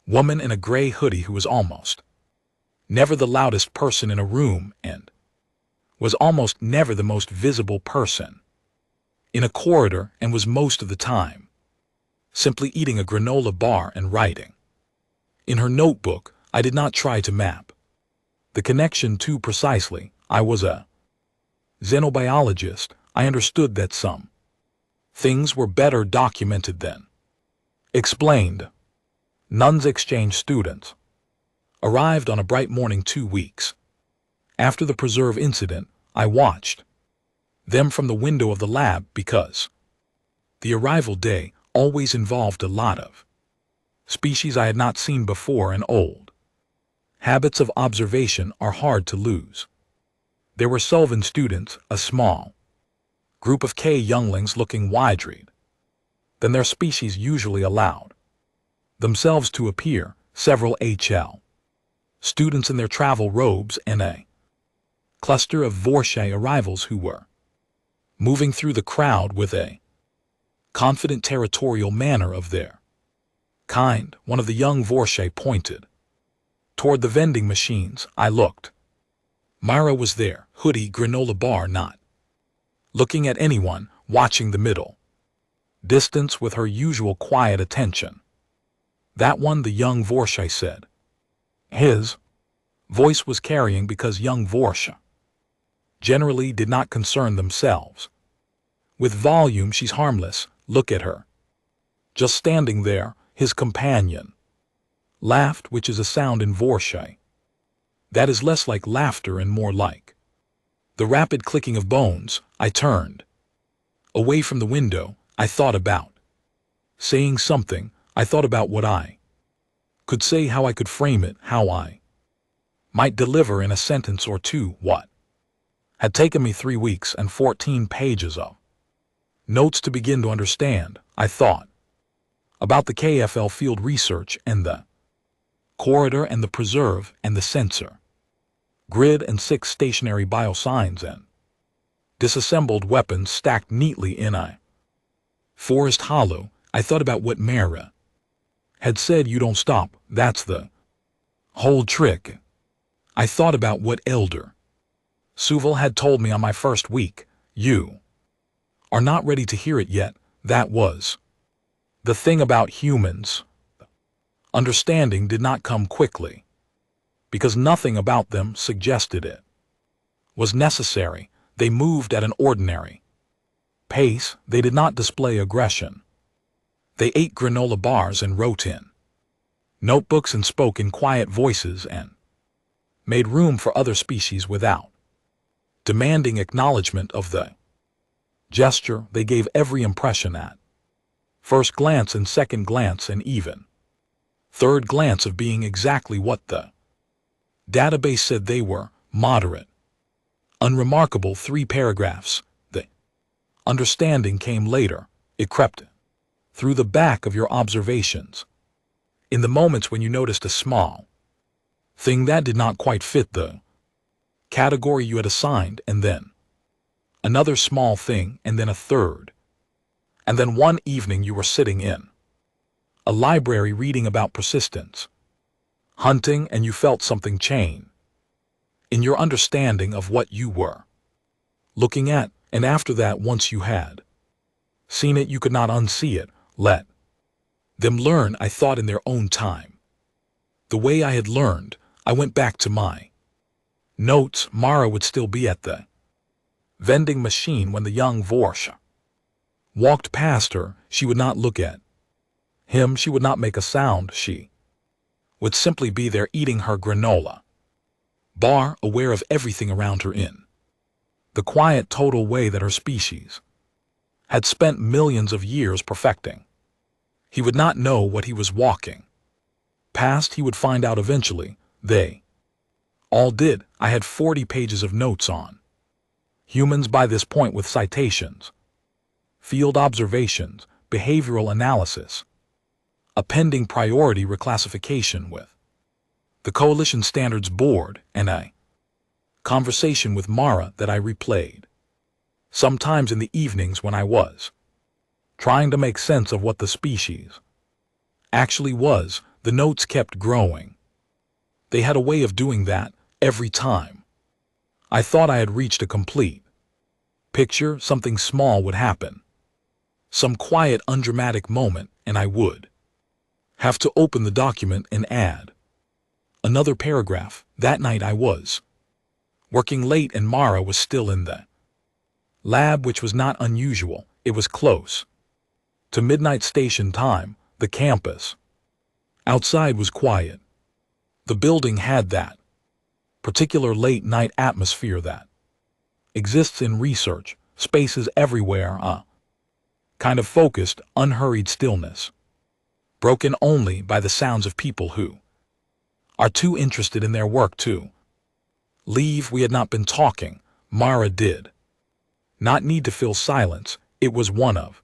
woman in a gray hoodie who was almost never the loudest person in a room and was almost never the most visible person in a corridor, and was most of the time simply eating a granola bar and writing in her notebook. I did not try to map the connection too precisely. I was a xenobiologist. I understood that some things were better documented than explained. Nuns exchange students arrived on a bright morning 2 weeks after the preserve incident. I watched them from the window of the lab because the arrival day always involved a lot of species I had not seen before, and old habits of observation are hard to lose. There were Sullivan students, a small group of K younglings looking wider than their species usually allowed themselves to appear, several HL students in their travel robes, and a cluster of Vorshei arrivals who were moving through the crowd with a confident territorial manner of their kind. One of the young Vorshei pointed toward the vending machines. I looked. Myra was there, hoodie, granola bar, not looking at anyone, watching the middle distance with her usual quiet attention. That one, the young Vorshei said. His voice was carrying because young Vorshei generally did not concern themselves with volume. She's harmless, look at her. Just standing there. His companion laughed, which is a sound in Vorshei that is less like laughter and more like the rapid clicking of bones. I turned away from the window. I thought about saying something. I thought about what I could say, how I could frame it, how I might deliver in a sentence or two what had taken me 3 weeks and 14 pages of notes to begin to understand. I thought about the KFL field research and the corridor and the preserve and the sensor grid and 6 stationary biosigns and disassembled weapons stacked neatly in a forest hollow. I thought about what Mara had said, you don't stop, that's the whole trick. I thought about what Elder Suval had told me on my first week, you are not ready to hear it yet. That was the thing about humans. Understanding did not come quickly, because nothing about them suggested it was necessary. They moved at an ordinary pace. They did not display aggression. They ate granola bars and wrote in notebooks and spoke in quiet voices and made room for other species without demanding acknowledgement of the gesture. They gave every impression at first glance and second glance and even third glance of being exactly what the database said they were: moderate, unremarkable. 3 paragraphs. The understanding came later. It crept through the back of your observations, in the moments when you noticed a small thing that did not quite fit the category you had assigned, and then another small thing, and then a third. And then one evening you were sitting in a library reading about persistence hunting, and you felt something change in your understanding of what you were looking at, and after that, once you had seen it, you could not unsee it. Let them learn, I thought, in their own time. The way I had learned. I went back to my notes. Mara would still be at the vending machine when the young Vorshei walked past her. She would not look at him. She would not make a sound. She would simply be there eating her granola bar, aware of everything around her in the quiet, total way that her species had spent millions of years perfecting. He would not know what he was walking past. He would find out eventually. They all did. I had 40 pages of notes on humans by this point, with citations, field observations, behavioral analysis, a pending priority reclassification with the Coalition Standards Board, and a conversation with Mara that I replayed sometimes in the evenings when I was trying to make sense of what the species actually was. The notes kept growing. They had a way of doing that every time I thought I had reached a complete picture. Something small would happen, some quiet, undramatic moment, and I would have to open the document and add Another paragraph. That night I was working late and Mara was still in the lab, which was not unusual. It was close to midnight station time. The campus outside was quiet. The building had that particular late-night atmosphere that exists in research spaces everywhere, a kind of focused, unhurried stillness, broken only by the sounds of people who are too interested in their work to leave. We had not been talking. Mara did not need to fill silence. It was one of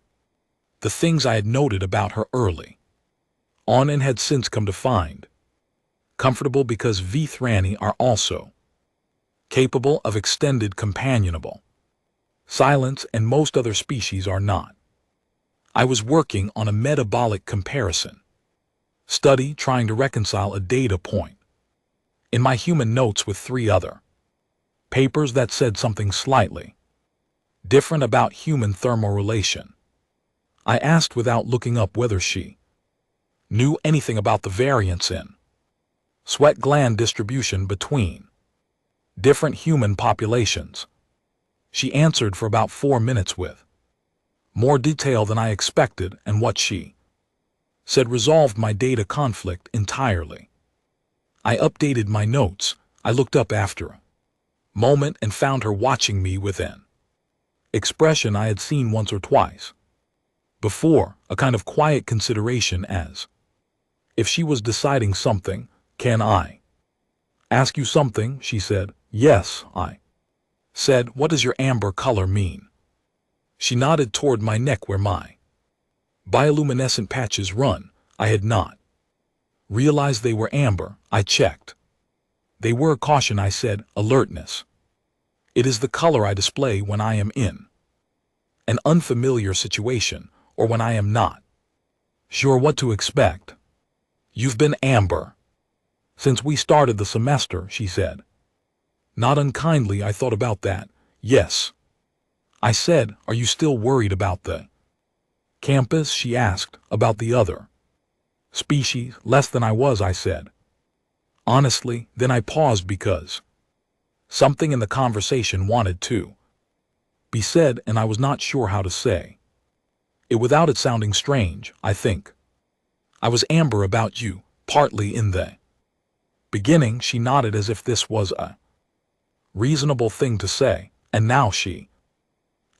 the things I had noted about her early on and had since come to find comfortable, because Vithrani are also capable of extended companionable silence, and most other species are not. I was working on a metabolic comparison study, trying to reconcile a data point in my human notes with 3 other papers that said something slightly different about human thermorelation. I asked without looking up whether she knew anything about the variance in sweat gland distribution between different human populations. She answered for about 4 minutes with more detail than I expected, and what she said resolved my data conflict entirely. I updated my notes. I looked up after a moment and found her watching me with an expression I had seen once or twice before, a kind of quiet consideration, as if she was deciding something. Can I ask you something? She said. Yes, I said. What does your amber color mean? She nodded toward my neck where my bioluminescent patches run. I had not realized they were amber. I checked. They were. Caution, I said. Alertness. It is the color I display when I am in an unfamiliar situation, or when I am not sure what to expect. You've been amber since we started the semester, she said. Not unkindly, I thought about that. Yes, I said. Are you still worried about the campus? She asked. About the other species? Less than I was, I said. Honestly. Then I paused because something in the conversation wanted to be said, and I was not sure how to say it without it sounding strange. I think I was amber about you, partly in the beginning. She nodded as if this was a reasonable thing to say. And now she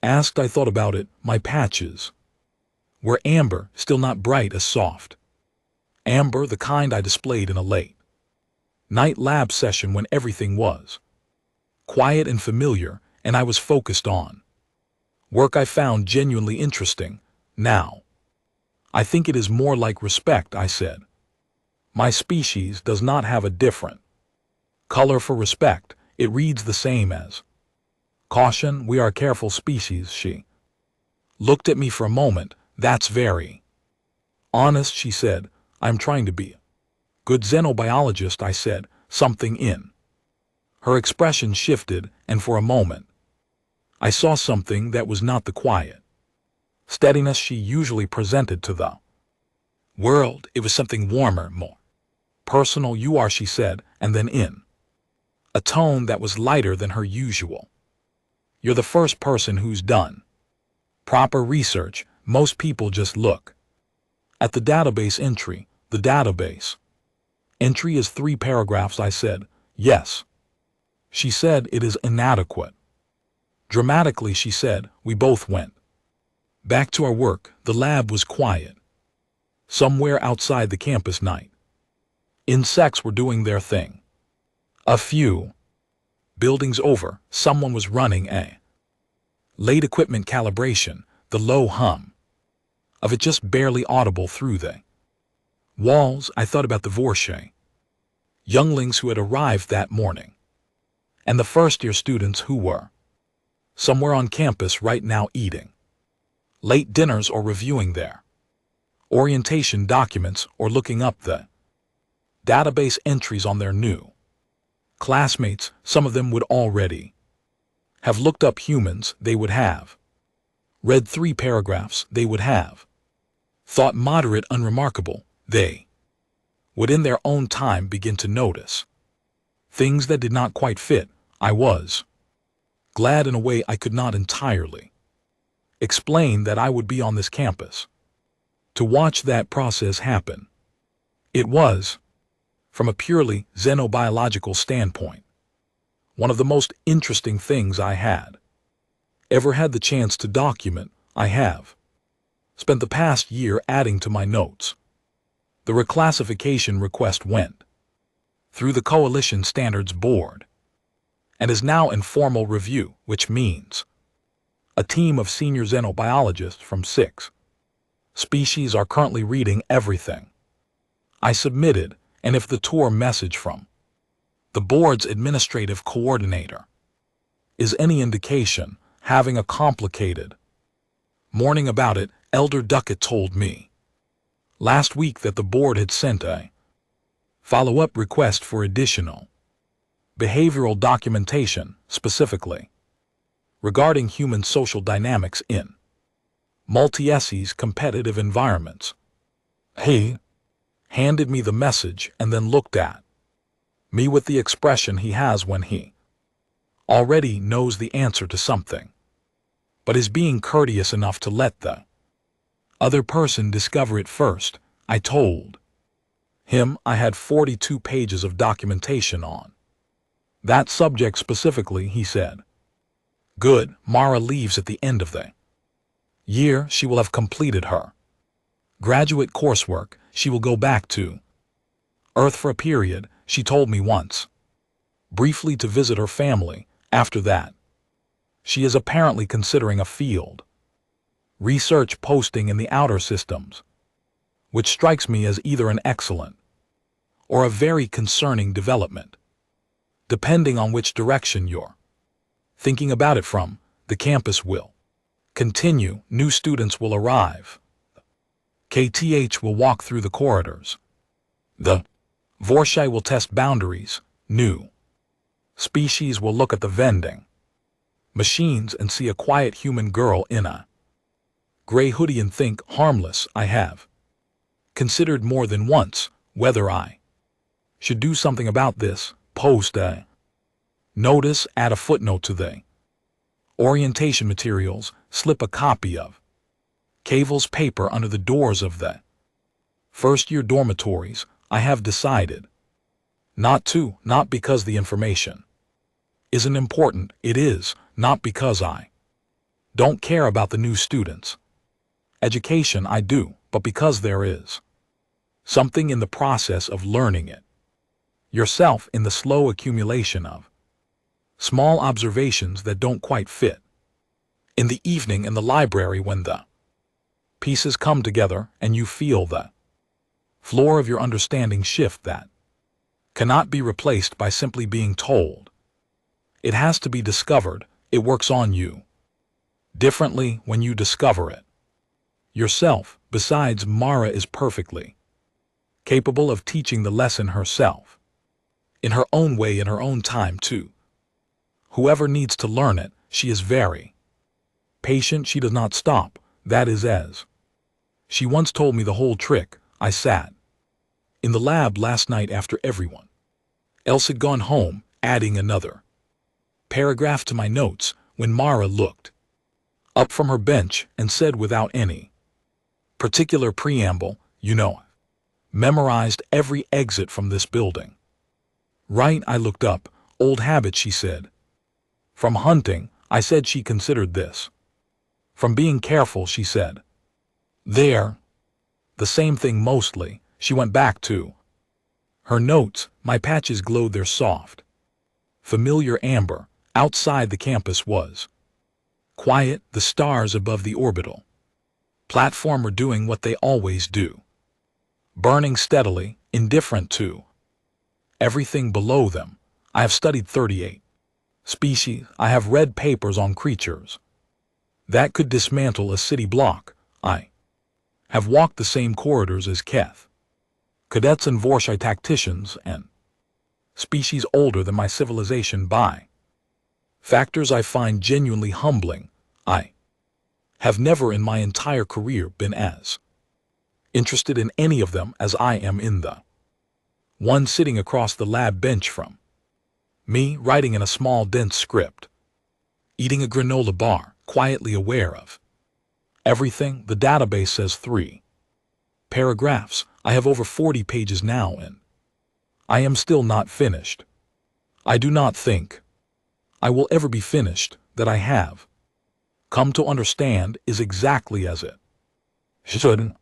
asked. I thought about it. My patches were amber, still not bright as soft amber, the kind I displayed in a late night lab session when everything was quiet and familiar, and I was focused on work I found genuinely interesting. Now, I think it is more like respect, I said. My species does not have a different color for respect. It reads the same as caution. We are a careful species. She looked at me for a moment. That's very honest, she said. I'm trying to be a good xenobiologist, I said. Something in her expression shifted, and for a moment I saw something that was not the quiet steadiness she usually presented to the world. It was something warmer, more personal. You are, she said, and then in a tone that was lighter than her usual. You're the first person who's done proper research. Most people just look at the database entry. The database entry is 3 paragraphs, I said. Yes. She said. It is inadequate. Dramatically, she said. We both went back to our work. The lab was quiet. Somewhere outside the campus, night insects were doing their thing. A few buildings over, someone was running a late equipment calibration, the low hum of it just barely audible through the walls. I thought about the Vorche younglings who had arrived that morning, and the first-year students who were somewhere on campus right now eating late dinners or reviewing their orientation documents or looking up the database entries on their new classmates. Some of them would already have looked up humans. They would have read 3 paragraphs. They would have thought moderate unremarkable. They would in their own time begin to notice things that did not quite fit. I was glad in a way I could not entirely explain that I would be on this campus to watch that process happen. It was, from a purely xenobiological standpoint, one of the most interesting things I had ever had the chance to document. I have spent the past year adding to my notes. The reclassification request went through the Coalition Standards Board and is now in formal review, which means a team of senior xenobiologists from 6 species are currently reading everything I submitted, and if the tour message from the board's administrative coordinator is any indication, having a complicated morning about it, Elder Duckett told me last week that the board had sent a follow-up request for additional behavioral documentation, specifically regarding human social dynamics in multi-species competitive environments. He handed me the message and then looked at me with the expression he has when he already knows the answer to something, but is being courteous enough to let the other person discover it first. I told him I had 42 pages of documentation on that subject specifically. He said, "Good, Mara leaves at the end of the year. She will have completed her graduate coursework. She will go back to Earth for a period," she told me once, briefly to visit her family. After that, she is apparently considering a field research posting in the outer systems, which strikes me as either an excellent or a very concerning development, depending on which direction you're thinking about it from. The campus will continue, new students will arrive, KTH will walk through the corridors, the Vorshai will test boundaries, new species will look at the vending machines and see a quiet human girl in a gray hoodie and think, harmless. I have considered more than once whether I should do something about this, post a notice, add a footnote to the orientation materials, slip a copy of Cavel's paper under the doors of the first-year dormitories. I have decided not to, not because the information isn't important. It is not because I don't care about the new students' education. I do, but because there is something in the process of learning it yourself, in the slow accumulation of small observations that don't quite fit. In the evening in the library, when the pieces come together and you feel the floor of your understanding shift, that cannot be replaced by simply being told. It has to be discovered. It works on you differently when you discover it yourself. Besides, Mara is perfectly capable of teaching the lesson herself, in her own way, in her own time too. Whoever needs to learn it, she is very patient. She does not stop. That is, as she once told me, the whole trick. I sat in the lab last night after everyone else had gone home, adding another paragraph to my notes, when Mara looked up from her bench and said without any particular preamble, "You know, memorized every exit from this building, right?" I looked up. "Old habit," she said. "From hunting." I said she considered this. "From being careful," she said. "There. The same thing mostly." She went back to her notes. My patches glowed their soft, familiar amber. Outside, the campus was quiet. The stars above the orbital platform were doing what they always do, burning steadily, indifferent to everything below them. I have studied 38 species. I have read papers on creatures that could dismantle a city block. I have walked the same corridors as Keth cadets and Vorshai tacticians, and species older than my civilization by factors I find genuinely humbling. I have never in my entire career been as interested in any of them as I am in the One sitting across the lab bench from me, writing in a small dense script, eating a granola bar, quietly aware of everything. The database says 3 paragraphs. I have over 40 pages now and I am still not finished. I do not think I will ever be finished. That I have come to understand is exactly as it should.